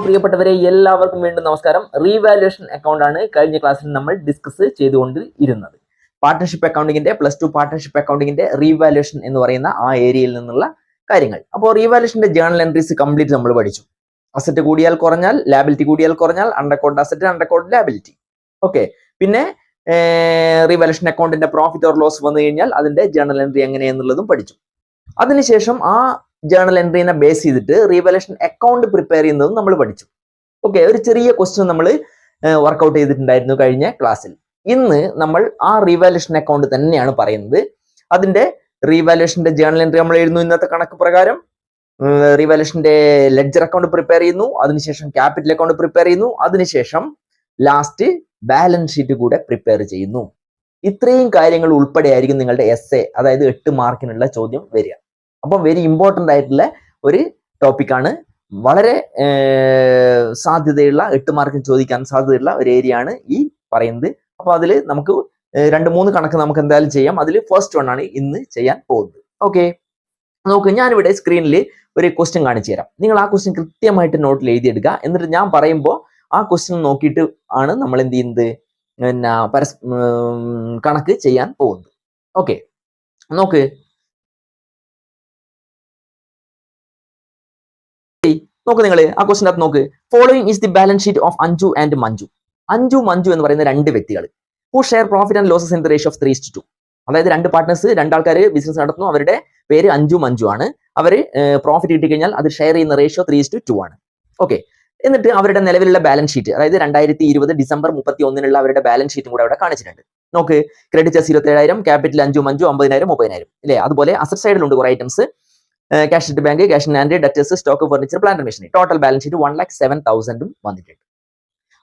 പ്രിയപ്പെട്ടവരെ, എല്ലാവർക്കും വീണ്ടും നമസ്കാരം. റീവാലുവേഷൻ അക്കൗണ്ട് ആണ് കഴിഞ്ഞ ക്ലാസ്സിൽ നമ്മൾ ഡിസ്കസ് ചെയ്തുകൊണ്ട് ഇരുന്നത്. പാർട്ണർഷിപ്പ് അക്കൗണ്ടിങ്ങിന്റെ +2 പാർട്ണർഷിപ്പ് അക്കൗണ്ടിങ്ങിന്റെ റീവാലുവേഷൻ എന്ന് പറയുന്ന ആ ഏരിയയിൽ നിന്നുള്ള കാര്യങ്ങൾ. അപ്പോൾ റീവാലുവേഷന്റെ ജേണൽ എൻട്രീസ് കംപ്ലീറ്റ് നമ്മൾ പഠിച്ചു. അസറ്റ് കൂടിയാൽ കുറഞ്ഞാൽ, ലാബിലിറ്റി കൂടിയാൽ കുറഞ്ഞാൽ, undercoat asset, undercoat liability. Okay. പിന്നെ റീവാലുവേഷൻ അക്കൗണ്ടിന്റെ പ്രോഫിറ്റ് ഓർ ലോസ് വന്നു കഴിഞ്ഞാൽ അതിന്റെ ജേണൽ എൻട്രി എങ്ങനെയെന്നുള്ളതും പഠിച്ചു. അതിനുശേഷം ആ ജേണൽ എൻട്രീനെ ബേസ് ചെയ്തിട്ട് റീവാലുവേഷൻ അക്കൗണ്ട് പ്രിപ്പയർ ചെയ്യുന്നതും നമ്മൾ പഠിച്ചു. ഓക്കെ. ഒരു ചെറിയ ക്വസ്റ്റ്യൻ നമ്മൾ വർക്ക്ഔട്ട് ചെയ്തിട്ടുണ്ടായിരുന്നു കഴിഞ്ഞ ക്ലാസ്സിൽ. ഇന്ന് നമ്മൾ ആ റീവാലുവേഷൻ അക്കൗണ്ട് തന്നെയാണ് പറയുന്നത്. അതിന്റെ റീവാലുവേഷന്റെ ജേണൽ എൻട്രി നമ്മൾ എഴുതുന്നു ഇന്നത്തെ കണക്ക് പ്രകാരം. റീവാലുവേഷന്റെ ലെഡ്ജർ അക്കൗണ്ട് പ്രിപ്പയർ ചെയ്യുന്നു, അതിനുശേഷം ക്യാപിറ്റൽ അക്കൗണ്ട് പ്രിപ്പയർ ചെയ്യുന്നു, അതിനുശേഷം ലാസ്റ്റ് ബാലൻസ് ഷീറ്റ് കൂടെ പ്രിപ്പയർ ചെയ്യുന്നു. ഇത്രയും കാര്യങ്ങൾ ഉൾപ്പെടെ ആയിരിക്കും നിങ്ങളുടെ എസ്എ, അതായത് 8 മാർക്കിനുള്ള ചോദ്യം വരിക. അപ്പം വെരി ഇമ്പോർട്ടൻ്റ് ആയിട്ടുള്ള ഒരു ടോപ്പിക്കാണ്. വളരെ സാധ്യതയുള്ള 8 മാർക്കിന് ചോദിക്കാൻ സാധ്യതയുള്ള ഒരു ഏരിയ ആണ് ഈ പറയുന്നത്. അപ്പൊ അതിൽ നമുക്ക് 2-3 കണക്ക് നമുക്ക് എന്തായാലും ചെയ്യാം. അതിൽ ഫസ്റ്റ് വൺ ആണ് ഇന്ന് ചെയ്യാൻ പോകുന്നത്. ഓക്കെ, നോക്ക്, ഞാനിവിടെ സ്ക്രീനിൽ ഒരു ക്വസ്റ്റ്യൻ കാണിച്ചു തരാം. നിങ്ങൾ ആ ക്വസ്റ്റ്യൻ കൃത്യമായിട്ട് നോട്ടിൽ എഴുതിയെടുക്കുക. എന്നിട്ട് ഞാൻ പറയുമ്പോൾ ആ ക്വസ്റ്റ്യൻ നോക്കിയിട്ട് ആണ് നമ്മൾ എന്ത് ചെയ്യുന്നത്, പിന്നെ കണക്ക് ചെയ്യാൻ പോകുന്നത്. ഓക്കെ, നോക്ക്, നിങ്ങൾ ആ ക്വസ്റ്റ്യൻ അകത്ത് നോക്ക്. Following is the balance sheet of Anju and Manju. Anju Manju എന്ന് പറയുന്ന 2 വ്യക്തികൾ who share profit and losses in the ratio of 3:2. അതായത് 2 പാർട്ട്നേഴ്സ്, 2 ആൾക്കാർ ബിസിനസ് നടത്തുന്നു. അവരുടെ പേര് അഞ്ജു മഞ്ജു ആണ്. അവർ പ്രോഫിറ്റ് കിട്ടി കഴിഞ്ഞാൽ അത് ഷെയർ ചെയ്യുന്ന റേഷ്യോ 3:2 ആണ്. ഓക്കെ. എന്നിട്ട് അവരുടെ നിലവിലുള്ള ബാലൻസ് ഷീറ്റ്, അതായത് 2020 ഡിസംബർ 31 അവരുടെ ബാലൻസ് ഷീറ്റും കൂടെ അവിടെ കാണിച്ചിട്ടുണ്ട്. നോക്ക്, ക്രെഡിറ്റേഴ്സ് 27,000, ക്യാപിറ്റൽ അഞ്ജു മഞ്ജു 50,000, 30,000 ഇല്ലേ. അതുപോലെ അസറ്റ് സൈഡിലുണ്ട് കുറെ items. Cash at bank, cash in hand, debtors, stock, furniture, plant and machinery. Total balance sheet 1,07,000 വന്നിട്ടുണ്ട്.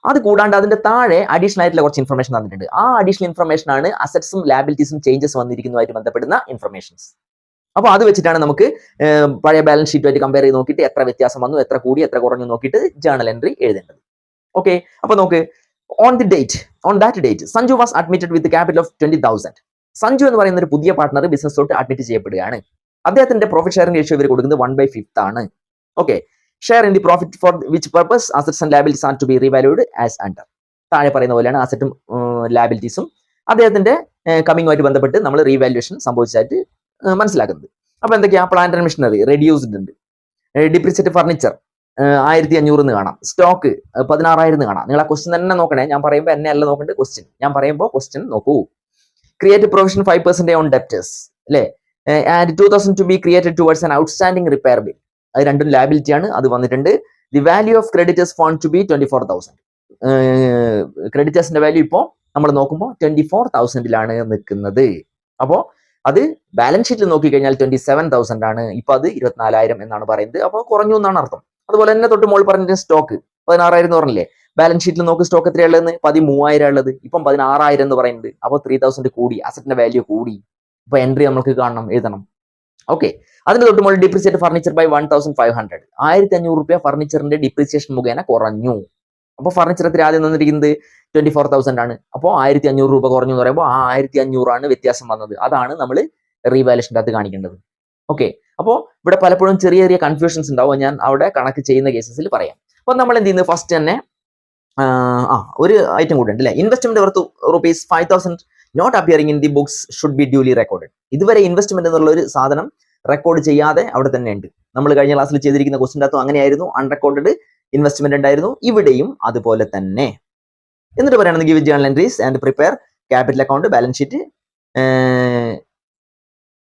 അത് കൂടാണ്ട് അതിന്റെ താഴെ അഡീഷണൽ ആയിട്ടുള്ള കുറച്ച് ഇൻഫർമേഷൻ തന്നിട്ടുണ്ട്. ആ അഡീഷണൽ ഇൻഫർമേഷൻ ആണ് അസറ്റ്സും ലാബിലിറ്റീസും ചേഞ്ചസ് വന്നിരിക്കുന്നതുമായിട്ട് ബന്ധപ്പെടുന്ന ഇൻഫർമേഷൻസ്. അപ്പോൾ അത് വെച്ചിട്ടാണ് നമുക്ക് പഴയ ബാലൻസ് ഷീറ്റുമായിട്ട് കമ്പയർ ചെയ്ത് നോക്കിയിട്ട് എത്ര വ്യത്യാസം വന്നു, എത്ര കൂടി, എത്ര കുറഞ്ഞു നോക്കിയിട്ട് ജേണൽ എൻട്രി എഴുതേണ്ടത്. ഓക്കെ. അപ്പോൾ നോക്ക്, on that date Sanju was admitted with capital of 20,000. Sanju എന്ന് പറയുന്ന ഒരു പുതിയ പാർട്ണർ ബിസിനസ്സിലോട്ട് അഡ്മിറ്റ് ചെയ്യപ്പെടുകയാണ്. അദ്ദേഹത്തിന്റെ പ്രോഫിറ്റ് ഷെയറിംഗ് റേഷ്യോ ഇവർ കൊടുക്കുന്നത് 1/5 ആണ്. Okay. Share in the profit for which purpose assets and liabilities are to be revalued as under. താഴെ പറയുന്ന പോലെയാണ് അസറ്റും ലാബിലിറ്റീസും അദ്ദേഹത്തിന്റെ കമ്മിങ്ങുമായിട്ട് ബന്ധപ്പെട്ട് നമ്മൾ റീവാലുവേഷൻ സംഭവിച്ചതായിട്ട് മനസ്സിലാക്കുന്നത്. അപ്പൊ എന്തൊക്കെയാ? പ്ലാന്റ് ആൻഡ് മെഷീനറി റെഡ്യൂസ്ഡ് ഉണ്ട്. ഡിപ്രിസിയേറ്റ് ഫർണിച്ചർ 1,500 എന്ന് കാണാം. സ്റ്റോക്ക് 16,000 എന്ന് കാണാം. നിങ്ങൾ ആ ക്വസ്റ്റ്യൻ തന്നെ നോക്കണേ. ഞാൻ പറയുമ്പോൾ എന്നെ അല്ല നോക്കേണ്ടത്, ക്വസ്റ്റ്യൻ. ഞാൻ പറയുമ്പോൾ ക്വസ്റ്റ്യൻ നോക്കൂ. ക്രിയേറ്റ് പ്രൊവിഷൻ 5% ഓൺ ഡെപ്റ്റേഴ്സ് അല്ലേ. And 2,000 to be created towards an outstanding repair bill. അത് രണ്ടും ലാബിലിറ്റി ആണ്, അത് വന്നിട്ടുണ്ട്. The value of creditors fund to be 24,000. ക്രെഡിറ്റേഴ്സിന്റെ വാല്യൂ ഇപ്പോൾ നമ്മൾ നോക്കുമ്പോൾ 24,000 നിൽക്കുന്നത്. അപ്പോൾ അത് ബാലൻസ് ഷീറ്റിൽ നോക്കിക്കഴിഞ്ഞാൽ 27,000 ആണ്. ഇപ്പൊ അത് 24,000 എന്നാണ് പറയുന്നത്. അപ്പോൾ കുറഞ്ഞു എന്നാണ് അർത്ഥം. അതുപോലെ തന്നെ തൊട്ട് മോൾ പറഞ്ഞ സ്റ്റോക്ക് 16,000 എന്ന് പറഞ്ഞില്ലേ. ബാലൻസ് ഷീറ്റിൽ നോക്ക്, സ്റ്റോക്ക് എത്രയുള്ളതെന്ന് 13,000 ഉള്ളത്, ഇപ്പം 16,000 എന്ന് പറയുന്നത്. അപ്പോൾ 3,000 കൂടി, അസറ്റിന്റെ വാല്യൂ കൂടി. ഇപ്പൊ എൻട്രി നമുക്ക് കാണണം, എഴുതണം. ഓക്കെ. അതിന് തൊട്ട് മുകളിൽ ഡിപ്രിസിയേറ്റ് ഫർണിച്ചർ ബൈ 1,500. 1,500 രൂപ ഫർണിച്ചറിന്റെ ഡിപ്രിസിയേഷൻ മുഖേന കുറഞ്ഞു. അപ്പോൾ ഫർണിച്ചർ എത്ര ആദ്യം തന്നിരിക്കുന്നത് 24,000 ആണ്. അപ്പോൾ 1,500 രൂപ കുറഞ്ഞു എന്ന് പറയുമ്പോൾ ആ 1,500 ആണ് വ്യത്യാസം വന്നത്. അതാണ് നമ്മൾ റീവാലുവേഷൻ്റെ അകത്ത് കാണിക്കേണ്ടത്. ഓക്കെ. അപ്പോൾ ഇവിടെ പലപ്പോഴും ചെറിയ ചെറിയ കൺഫ്യൂഷൻസ് ഉണ്ടാവും. ഞാൻ അവിടെ കണക്ക് ചെയ്യുന്ന കേസസിൽ പറയാം. അപ്പോൾ നമ്മൾ എന്ത് ചെയ്യുന്നത്, ഫസ്റ്റ് തന്നെ ഒരു ഐറ്റം കൂടെ ഉണ്ട് അല്ലേ. Investment worth ₹5,000 not appearing in the books should be duly recorded. ഇതുവരെ ഇൻവെസ്റ്റ്മെന്റ് എന്നുള്ള ഒരു സാധനം റെക്കോർഡ് ചെയ്യാതെ അവിടെ തന്നെ ഉണ്ട്. നമ്മൾ കഴിഞ്ഞ ക്ലാസ്സിൽ ചെയ്തിരിക്കുന്ന ക്വസ്റ്റിൻ്റെ അകത്തും അങ്ങനെയായിരുന്നു. അൺറെക്കോർഡഡ് ഇൻവെസ്റ്റ്മെന്റ് ഉണ്ടായിരുന്നു. ഇവിടെയും അതുപോലെ തന്നെ. എന്നിട്ട് പറയുകയാണെങ്കിൽ give journal entries and prepare capital account, balance sheet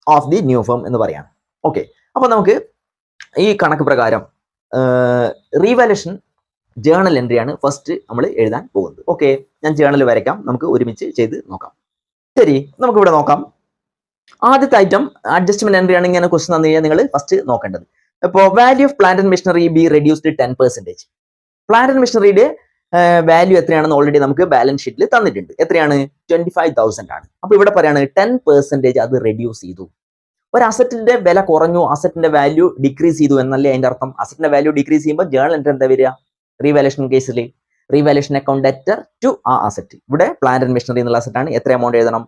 of the new firm എന്ന് പറയാം. ഓക്കെ. അപ്പൊ നമുക്ക് ഈ കണക്ക് പ്രകാരം റീവാലുവേഷൻ ജേണൽ എൻട്രിയാണ് ഫസ്റ്റ് നമ്മൾ എഴുതാൻ പോകുന്നത്. ഓക്കെ, ഞാൻ ജേണൽ വരയ്ക്കാം, നമുക്ക് ഒരുമിച്ച് ചെയ്ത് നോക്കാം. ശരി, നമുക്കിവിടെ നോക്കാം. ആദ്യത്തെ ഐറ്റം അഡ്ജസ്റ്റ്മെന്റ് എൻട്രി ആണ്. ഇങ്ങനെ ക്വസ്റ്റൻ തന്നു കഴിഞ്ഞാൽ നിങ്ങൾ ഫസ്റ്റ് നോക്കേണ്ടത്. ഇപ്പോൾ value of plant and machinery be reduced 10%. Plant and മെഷീനറിയുടെ വാല്യൂ എത്രയാണെന്ന് ഓൾറെഡി നമുക്ക് ബാലൻസ് ഷീറ്റിൽ തന്നിട്ടുണ്ട്. എത്രയാണ്? 25,000 ആണ്. അപ്പൊ ഇവിടെ പറയാണ് 10% അത് റെഡ്യൂസ് ചെയ്തു. ഒരു അസറ്റിന്റെ വില കുറഞ്ഞു, അസറ്റിന്റെ വാല്യൂ ഡിക്രീസ് ചെയ്തു എന്നല്ലേ അതിന്റെ അർത്ഥം. അസറ്റിന്റെ വാല്യൂ ഡിക്രീസ് ചെയ്യുമ്പോൾ ജേണൽ എൻട്രി എന്താ വരിക? റീവാലുവേഷൻ കേസിൽ റീവാലുവേഷൻ അക്കൗണ്ട് ഡെറ്റർ ടു ആ അസറ്റ്. ഇവിടെ പ്ലാന്റ് ആൻഡ് മെഷീനറി എന്നുള്ള അസറ്റ് ആണ്. എത്ര എമൗണ്ട് എഴുതണം?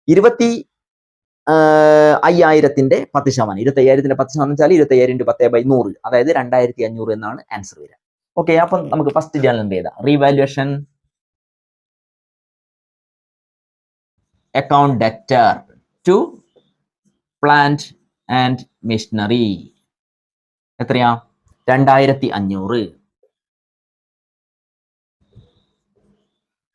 25,000ന്റെ 10%. 25,000ന്റെ 10% വെച്ചാൽ 25,000 × 10/100, അതായത് 2,500 എന്നാണ് ആൻസർ വരിക. ഓക്കെ, അപ്പം നമുക്ക് ഫസ്റ്റ് ജേണൽ എൻട്രി ചെയ്താം. Revaluation account debtor to plant and machinery. എത്രയാ? 2500.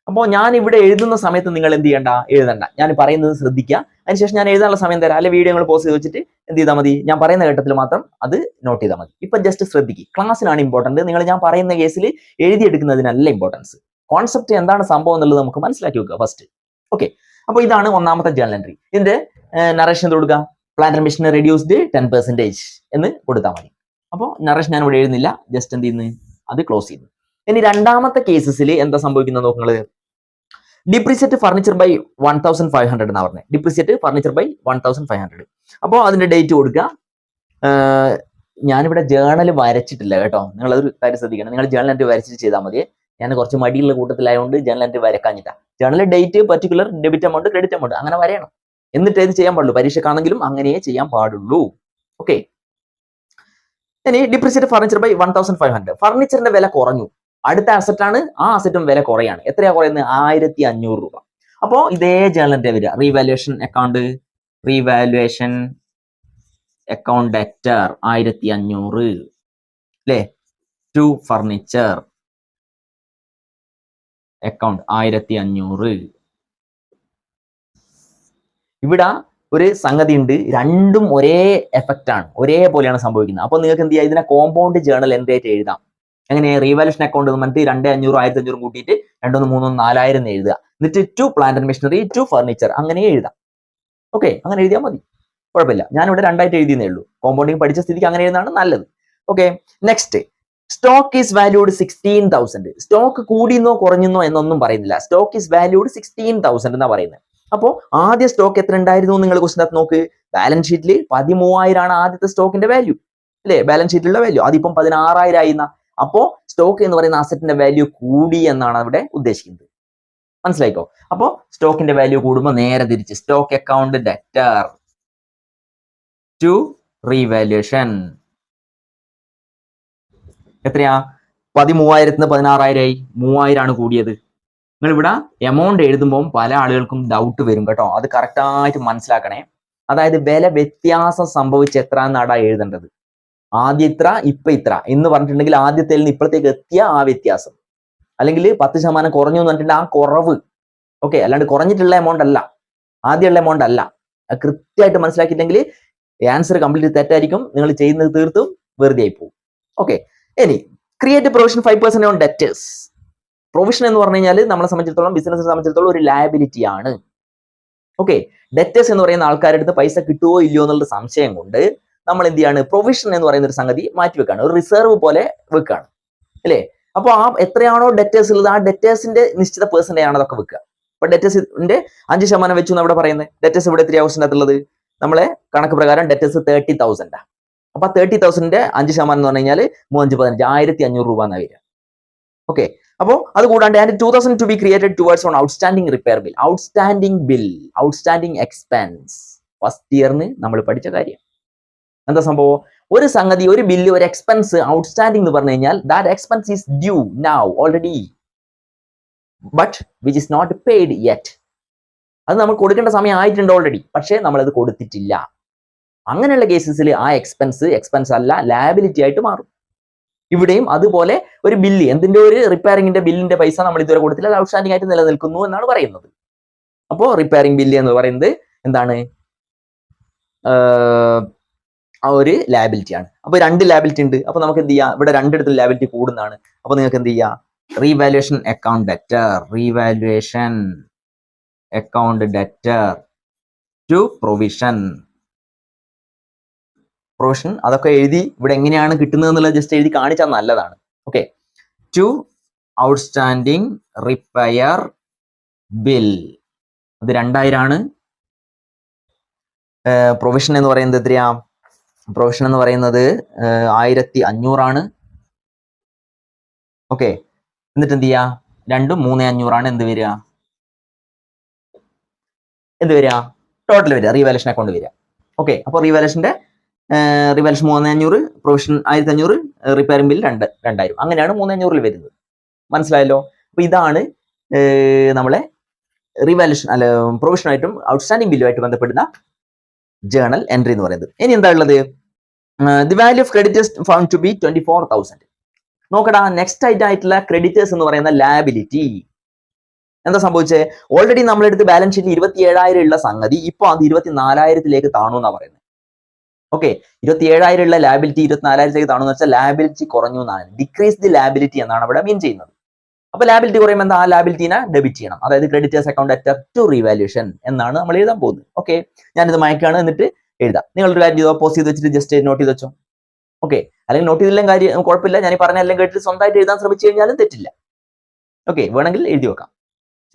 അപ്പോൾ ഞാൻ ഇവിടെ എഴുതുന്ന സമയത്ത് നിങ്ങൾ എന്ത് ചെയ്യണ്ട, എഴുതണ്ട. ഞാൻ പറയുന്നത് ശ്രദ്ധിക്കുക. അതിനുശേഷം ഞാൻ എഴുതാനുള്ള സമയം തരാം, അല്ലെ വീഡിയോ പോസ്റ്റ് ചെയ്ത് വെച്ചിട്ട് എന്ത് ചെയ്താൽ മതി, ഞാൻ പറയുന്ന ഘട്ടത്തിൽ മാത്രം അത് നോട്ട് ചെയ്താൽ മതി. ഇപ്പൊ ജസ്റ്റ് ശ്രദ്ധിക്കുക, ക്ലാസ്സിനാണ് ഇമ്പോർട്ടന്റ്. നിങ്ങൾ ഞാൻ പറയുന്ന കേസിൽ എഴുതിയെടുക്കുന്നതിനല്ല ഇമ്പോർട്ടൻസ്. കോൺസെപ്റ്റ് എന്താണ് സംഭവം എന്നുള്ളത് നമുക്ക് മനസ്സിലാക്കി വെക്കുക ഫസ്റ്റ്. ഓക്കെ, അപ്പോൾ ഇതാണ് ഒന്നാമത്തെ ജേണൽ എൻട്രി. ഇതിന്റെ നറേഷൻ കൊടുക്കുക, പ്ലാന്റ് ആൻഡ് മെഷീനറി റെഡ്യൂസ്ഡ് 10% എന്ന് കൊടുത്താൽ മതി. അപ്പോൾ നറേഷൻ ഞാൻ ഇവിടെ എഴുതുന്നില്ല, ജസ്റ്റ് എന്ത് ചെയ്യുന്നു, അത് ക്ലോസ് ചെയ്യുന്നു. ഇനി രണ്ടാമത്തെ കേസസിൽ എന്താ സംഭവിക്കുന്നത് നോക്കുന്നത്. ഡിപ്രീസിയേറ്റ് ഫർണിച്ചർ ബൈ 1500 എന്നാ പറഞ്ഞത്. Depreciate furniture by 1500. അപ്പോൾ അതിന്റെ ഡേറ്റ് കൊടുക്കുക. ഞാനിവിടെ ജേണൽ വരച്ചിട്ടില്ല കേട്ടോ, നിങ്ങൾ അതൊരു കാര്യം ശ്രദ്ധിക്കണം. നിങ്ങൾ ജേണൽ എൻട്രി വരച്ചിട്ട് ചെയ്താൽ മതി. ഞാൻ കുറച്ച് മടിയുള്ള കൂട്ടത്തിലായതുകൊണ്ട് ജേണൽ എൻട്രി വരക്കാഞ്ഞിട്ടാ. Journal date, particular debit amount, credit amount അങ്ങനെ വരയണം. എന്നിട്ട് ഇത് ചെയ്യാൻ പാടുള്ളൂ. പരീക്ഷക്കാണെങ്കിലും അങ്ങനെയേ ചെയ്യാൻ പാടുള്ളൂ. ഓക്കെ, ഇനി ഡിപ്രീസിയേറ്റ് ഫർണിച്ചർ ബൈ 1500. ഫർണിച്ചറിന്റെ വില കുറഞ്ഞു, അടുത്ത അസറ്റ് ആണ്, ആ അസറ്റും വില കുറയാണ്. എത്രയാ കുറയുന്നത്? 1500 രൂപ. അപ്പോ ഇതേ ജേണൽ എൻട്രി വരിക. റീവാലുവേഷൻ അക്കൗണ്ട് ഡെറ്റർ 1500 അല്ലേ, ടു ഫർണിച്ചർ അക്കൗണ്ട് 1500. ഇവിടെ ഒരു സംഗതി ഉണ്ട്, രണ്ടും ഒരേ എഫക്റ്റ് ആണ്, ഒരേപോലെയാണ് സംഭവിക്കുന്നത്. അപ്പൊ നിങ്ങൾക്ക് എന്ത് ചെയ്യാം, ഇതിനെ കോമ്പൗണ്ട് ജേണൽ എൻട്രി ആയിട്ട് എഴുതാം. എങ്ങനെ? റീവാലുവേഷൻ അക്കൗണ്ട് എന്ന് പറഞ്ഞിട്ട് 2500 1500 കൂട്ടിയിട്ട് 2 3 4000 എഴുതുക. എന്നിട്ട് to plant and machinery to furniture അങ്ങനെ എഴുതാം. ഓക്കെ, അങ്ങനെ എഴുതിയാൽ മതി, കുഴപ്പമില്ല. ഞാനിവിടെ 2 ആയിട്ട് എഴുതിയെന്നേ ഉള്ളൂ. കോമ്പൗണ്ടിങ് പഠിച്ച സ്ഥിതിക്ക് അങ്ങനെ എഴുതുന്നതാണ് നല്ലത്. Okay, next, stock is valued 16,000. Stock കൂടിയെന്നോ കുറഞ്ഞെന്നോ എന്നൊന്നും പറയുന്നില്ല. സ്റ്റോക്ക് ഈസ് വാല്യൂഡ് 16,000 എന്നാ പറയുന്നത്. അപ്പോൾ ആദ്യ സ്റ്റോക്ക് എത്ര ഉണ്ടായിരുന്നു നിങ്ങൾ ക്വസ്റ്റിനകത്ത് നോക്ക്. ബാലൻസ് ഷീറ്റിൽ 13,000 ആണ് ആദ്യത്തെ സ്റ്റോക്കിന്റെ വാല്യൂ അല്ലേ, ബാലൻസ് ഷീറ്റിലുള്ള വാല്യൂ. അതിപ്പം 16,000 ആയി. അപ്പോ സ്റ്റോക്ക് എന്ന് പറയുന്ന അസറ്റിന്റെ വാല്യൂ കൂടി എന്നാണ് അവിടെ ഉദ്ദേശിക്കുന്നത്. മനസ്സിലായിക്കോ? അപ്പോ സ്റ്റോക്കിന്റെ വാല്യൂ കൂടുമ്പോൾ നേരെ തിരിച്ച് stock account debtor to revaluation. എത്രയാ? 13,000 16,000 ആയി. 3,000 ആണ് കൂടിയത്. നിങ്ങൾ ഇവിടെ എമൗണ്ട് എഴുതുമ്പോൾ പല ആളുകൾക്കും ഡൗട്ട് വരും കേട്ടോ, അത് കറക്റ്റ് ആയിട്ട് മനസ്സിലാക്കണേ. അതായത് വില വ്യത്യാസം സംഭവിച്ച് എത്ര എന്നാടാ എഴുതേണ്ടത്. ആദ്യം ഇത്ര ഇപ്പൊ ഇത്ര എന്ന് പറഞ്ഞിട്ടുണ്ടെങ്കിൽ ആദ്യത്തിൽ നിന്ന് ഇപ്പോഴത്തേക്ക് എത്തിയ ആ വ്യത്യാസം, അല്ലെങ്കിൽ 10% കുറഞ്ഞു എന്ന് പറഞ്ഞിട്ടുണ്ടെങ്കിൽ ആ കുറവ്. ഓക്കെ, അല്ലാണ്ട് കുറഞ്ഞിട്ടുള്ള എമൗണ്ട് അല്ല, ആദ്യമുള്ള എമൗണ്ട് അല്ല. കൃത്യമായിട്ട് മനസ്സിലാക്കിയിട്ടെങ്കിൽ ആൻസർ കംപ്ലീറ്റ് തെറ്റായിരിക്കും, നിങ്ങൾ ചെയ്യുന്നത് തീർത്തും വെറുതെ ആയി പോകും. ഓക്കെ, ഇനി create provision 5% on debtors. Provision എന്ന് പറഞ്ഞു കഴിഞ്ഞാൽ നമ്മളെ സംബന്ധിച്ചിടത്തോളം, ബിസിനസിനെ സംബന്ധിച്ചിടത്തോളം ഒരു ലയബിലിറ്റി ആണ്. ഓക്കെ, ഡെറ്റേഴ്സ് എന്ന് പറയുന്ന ആൾക്കാരുടെ അടുത്ത് പൈസ കിട്ടുമോ ഇല്ലയോ എന്നുള്ള സംശയം കൊണ്ട് നമ്മൾ എന്ത് ചെയ്യാണ്, പ്രൊവിഷൻ എന്ന് പറയുന്ന ഒരു സംഗതി മാറ്റി വെക്കാണ്, ഒരു റിസർവ് പോലെ വെക്കാണ് അല്ലേ. അപ്പോൾ ആ എത്രയാണോ ഡെറ്റേഴ്സ് ഉള്ളത്, ആ ഡെറ്റേഴ്സിന്റെ നിശ്ചിത പെർസെന്റേജ് ആണ് അതൊക്കെ വെക്കുക. അപ്പൊ ഡെറ്റേഴ്സിന്റെ 5% വെച്ചു അവിടെ പറയുന്നത്. ഡെറ്റേഴ്സ് ഇവിടെ എത്രയാ ക്വസ്റ്റിനകത്തുള്ളത്? നമ്മളെ കണക്ക് പ്രകാരം ഡെറ്റേഴ്സ് 30,000. അപ്പൊ 30,000ന്റെ 5% എന്ന് പറഞ്ഞു കഴിഞ്ഞാൽ 3 5 1500 രൂപ എന്നാ വരിക. ഓക്കെ, അപ്പോൾ അത് കൂടാണ്ട് 2,000 to be created towards on outstanding repair bill. Outstanding expense first ഇയറിന് നമ്മൾ പഠിച്ച കാര്യം. എന്താ സംഭവം? ഒരു സംഗതി, ഒരു ബില്ല്, ഒരു എക്സ്പെൻസ് ഔട്ട്സ്റ്റാൻഡിംഗ് എന്ന് പറഞ്ഞു കഴിഞ്ഞാൽ that expense is due now already but which is not paid yet. അത് നമ്മൾ കൊടുക്കേണ്ട സമയം ആയിട്ടുണ്ട് ഓൾറെഡി, പക്ഷേ നമ്മൾ അത് കൊടുത്തിട്ടില്ല. അങ്ങനെയുള്ള കേസസിൽ ആ എക്സ്പെൻസ് അല്ല, ലയബിലിറ്റി ആയിട്ട് മാറും. ഇവിടെയും അതുപോലെ ഒരു ബില്ല്, എന്തിന്റെ ഒരു റിപ്പയറിംഗിന്റെ ബില്ലിന്റെ പൈസ നമ്മൾ ഇതുവരെ കൊടുത്തില്ല, അത് ഔട്ട്സ്റ്റാൻഡിംഗ് ആയിട്ട് നിലനിൽക്കുന്നു എന്നാണ് പറയുന്നത്. അപ്പോൾ റിപ്പയറിംഗ് ബില്ല് എന്ന് പറയുന്നത് എന്താണ്? ആ ഒരു ലയബിലിറ്റി ആണ്. അപ്പൊ 2 ലയബിലിറ്റി ഉണ്ട്. അപ്പൊ നമുക്ക് എന്ത് ചെയ്യാം, ഇവിടെ 2 ലയബിലിറ്റി കൂടുന്നതാണ്. അപ്പൊ നിങ്ങൾക്ക് എന്ത് ചെയ്യാം, revaluation account debtor to provision അതൊക്കെ എഴുതി ഇവിടെ എങ്ങനെയാണ് കിട്ടുന്നത് എന്നുള്ളത് ജസ്റ്റ് എഴുതി കാണിച്ചാൽ നല്ലതാണ്. Okay, to outstanding repair bill അത് 2000 ആണ്. പ്രൊവിഷൻ എന്ന് പറയുന്നത് എത്രയാ? പ്രൊവിഷൻ എന്ന് പറയുന്നത് 1500 ആണ്. ഓക്കെ, എന്നിട്ട് എന്ത് ചെയ്യാ, 2 3 500 ആണ് എന്ത് വരിക ടോട്ടൽ വരിക, റീവാലുവേഷൻ അക്കൗണ്ട് വരിക. ഓക്കെ, അപ്പോൾ റീവാലുവേഷന്റെ റിവാലുവേഷൻ 3500, പ്രൊവിഷൻ 1500, റിപ്പയറിംഗ് ബിൽ 2000. അങ്ങനെയാണ് 3500 വരുന്നത്. മനസ്സിലായല്ലോ? അപ്പൊ ഇതാണ് നമ്മളെ റിവാലുവേഷൻ അല്ല പ്രൊവിഷനായിട്ടും ഔട്ട്സ്റ്റാൻഡിംഗ് ബില്ലുമായിട്ട് ബന്ധപ്പെടുന്ന ജേണൽ എൻട്രി എന്ന് പറയുന്നത്. ഇനി എന്താ ഉള്ളത്? The value of creditors found to be 24,000. നോക്കടാ, നെക്സ്റ്റ് ആയിട്ടുള്ള ക്രെഡിറ്റേഴ്സ് എന്ന് പറയുന്ന ലാബിലിറ്റി. എന്താ സംഭവിച്ചത്? ഓൾറെഡി നമ്മളെടുത്ത് ബാലൻസ് ഷീറ്റിൽ 27,000 ഉള്ള സംഗതി ഇപ്പൊ അത് 24,000 താണു എന്നാ പറയുന്നത്. ഓക്കെ, 27,000 ഉള്ള ലാബിലിറ്റി 24,000 താണെന്ന് വെച്ചാൽ ലാബിലിറ്റി കുറഞ്ഞു എന്നാണ്. ഡിക്രീസ് ദി ലാബിലിറ്റി എന്നാണ് അവിടെ മീൻ ചെയ്യുന്നത്. അപ്പൊ ലാബിലിറ്റി കുറയുമ്പോൾ എന്താ? ആ ലാബിലിറ്റിനെ ഡെബിറ്റ് ചെയ്യണം. അതായത് creditors account at to revaluation എന്നാണ് നമ്മൾ എഴുതാൻ പോകുന്നത്. ഓക്കെ, ഞാനിത് മയക്കാണ്, എന്നിട്ട് എഴുതാം. നിങ്ങളൊരു കാര്യം ചെയ്തോ, പോസ് ചെയ്ത് വെച്ചിട്ട് ജസ്റ്റ് നോട്ട് ചെയ്ത് വെച്ചോ. ഓക്കെ, അല്ലെങ്കിൽ നോട്ട് ചെയ്തില്ല കാര്യം കുഴപ്പമില്ല. ഞാൻ പറഞ്ഞ എല്ലാം കേട്ടിട്ട് സ്വന്തമായിട്ട് എഴുതാൻ ശ്രമിച്ചു കഴിഞ്ഞാലും തെറ്റില്ല. ഓക്കെ, വേണമെങ്കിൽ എഴുതി വെക്കാം.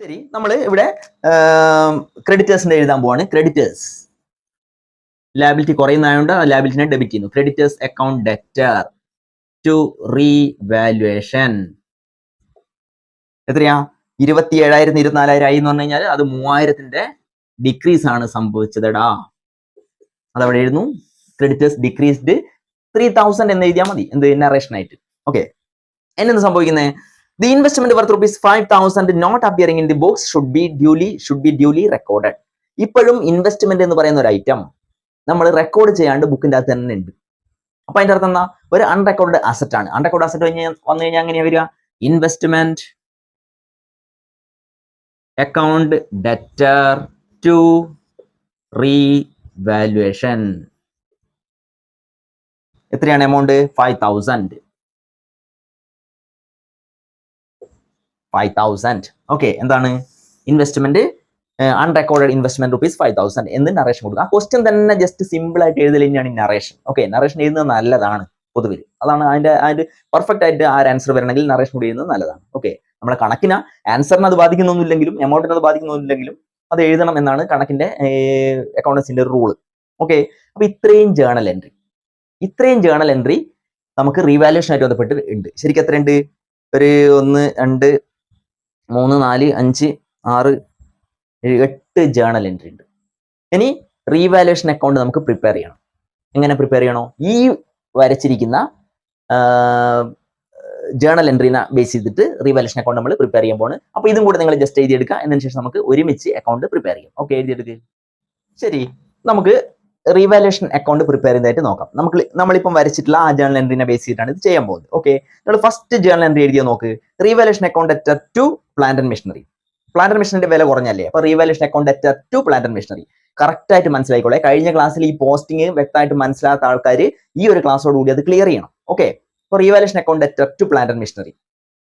ശരി, നമ്മൾ ഇവിടെ ക്രെഡിറ്റേഴ്സിന്റെ എഴുതാൻ പോവാണ്. ക്രെഡിറ്റേഴ്സ് ലാബിലിറ്റി കുറയുന്നതായതുകൊണ്ട് ലാബിലിറ്റിനെ ഡെബിറ്റ് ചെയ്യുന്നു. Creditors account debtor to revaluation എത്രയാ? 27,000 24,000 ആയി എന്ന് പറഞ്ഞു കഴിഞ്ഞാൽ അത് 3,000 ഡിക്രീസ് ആണ് സംഭവിച്ചതടാ. അതവിടെ എഴുതുന്നു. ക്രെഡിറ്റേഴ്സ് ഡിക്രീസ്ഡ് 3,000 എന്ന് എഴുതിയാൽ മതി. എന്ത് നറേഷൻ ആയിട്ട്. ഓക്കെ, എന്നെന്ത് സംഭവിക്കുന്നത്? The investment worth ₹5,000 not appearing in the books should be duly recorded. ഇപ്പോഴും ഇൻവെസ്റ്റ്മെന്റ് എന്ന് പറയുന്ന ഒരു ഐറ്റം നമ്മൾ റെക്കോർഡ് ചെയ്യാണ്ട് ബുക്കിന്റെ അകത്ത് തന്നെ ഉണ്ട്. അപ്പൊ അതിന്റെ അർത്ഥം എന്താ? ഒരു അൺറെക്കോർഡ് അസറ്റ് ആണ്. അൺറെക്കോർഡ് അസറ്റ് വന്നു കഴിഞ്ഞാൽ എങ്ങനെയാ വരിക? Investment account debtor to revaluation. എത്രയാണ് എമൗണ്ട്? 5,000. ഓക്കെ, എന്താണ് ഇൻവെസ്റ്റ്മെന്റ്? അൺറെക്കോർഡഡ് ഇൻവെസ്റ്റ്മെന്റ് ₹5,000 എന്ന് നറേഷൻ കൊടുക്കുക. ആ ക്വസ്റ്റ്യൻ തന്നെ ജസ്റ്റ് സിമ്പിൾ ആയിട്ട് എഴുതലിനാണ് നറേഷൻ. ഓക്കെ, നറേഷൻ എഴുതുന്നത് നല്ലതാണ് പൊതുവിൽ. അതാണ് അതിന്റെ പെർഫെക്റ്റ് ആയിട്ട് ആ ഒരു ആൻസർ വരണമെങ്കിൽ നറേഷൻ കൂടി എഴുതുന്നത് നല്ലതാണ്. ഓക്കെ, നമ്മളെ കണക്കിന് ആൻസറിന് അത് ബാധിക്കുന്നൊന്നുമില്ലെങ്കിലും എമൗണ്ടിന് അത് ബാധിക്കുന്നൊന്നുമില്ലെങ്കിലും അത് എഴുതണം എന്നാണ് കണക്കിന്റെ അക്കൗണ്ടൻസിന്റെ റൂള്. ഓക്കെ, അപ്പൊ ഇത്രയും ജേണൽ എൻട്രി നമുക്ക് റീവാലുവേഷൻ ആയിട്ട് ബന്ധപ്പെട്ട് ഉണ്ട്. ശരിക്കും എത്രയുണ്ട്? ഒരു 1 2 3 4 5 6 8 ജേണൽ എൻട്രി ഉണ്ട്. ഇനി റീവാലുവേഷൻ അക്കൗണ്ട് നമുക്ക് പ്രിപ്പയർ ചെയ്യണം. എങ്ങനെ പ്രിപ്പയർ ചെയ്യണോ? ഈ വരച്ചിരിക്കുന്ന ജേണൽ എൻട്രീനെ ബേസ് ചെയ്തിട്ട് റീവാലുവേഷൻ അക്കൗണ്ട് നമ്മൾ പ്രിപ്പയർ ചെയ്യുമ്പോൾ, അപ്പൊ ഇതും കൂടെ നിങ്ങൾ ജസ്റ്റ് എഴുതിയെടുക്കുക. എന്നതിന് ശേഷം നമുക്ക് ഒരുമിച്ച് അക്കൗണ്ട് പ്രിപ്പയർ ചെയ്യാം. ഓക്കെ, എഴുതിയെടുക്കുക. ശരി, നമുക്ക് റീവാലുവേഷൻ അക്കൗണ്ട് പ്രിപ്പയർ ചെയ്തതായിട്ട് നോക്കാം. നമ്മളിപ്പം വരച്ചിട്ടുള്ള ആ ജേണൽ എൻട്രീനെ ബേസ് ചെയ്തിട്ടാണ് ഇത് ചെയ്യാൻ പോകുന്നത്. ഓക്കെ, നമ്മൾ ഫസ്റ്റ് ജേണൽ എൻട്രി എഴുതിയ നോക്ക്. Revaluation account at to plant and machinery. Plant and മെഷീനറിന്റെ വില കുറഞ്ഞല്ലേ? അപ്പൊ revaluation account at to plant and machinery correct ആയിട്ട് മനസ്സിലായിക്കോളെ. കഴിഞ്ഞ ക്ലാസ്സിൽ ഈ പോസ്റ്റിംഗ് വ്യക്തമായിട്ട് മനസ്സിലാത്ത ആൾക്കാർ ഈ ഒരു ക്ലാസ്സോട് കൂടി അത് ക്ലിയർ ചെയ്യണം. ഓക്കെ, അപ്പൊ revaluation account at to plant and machinery.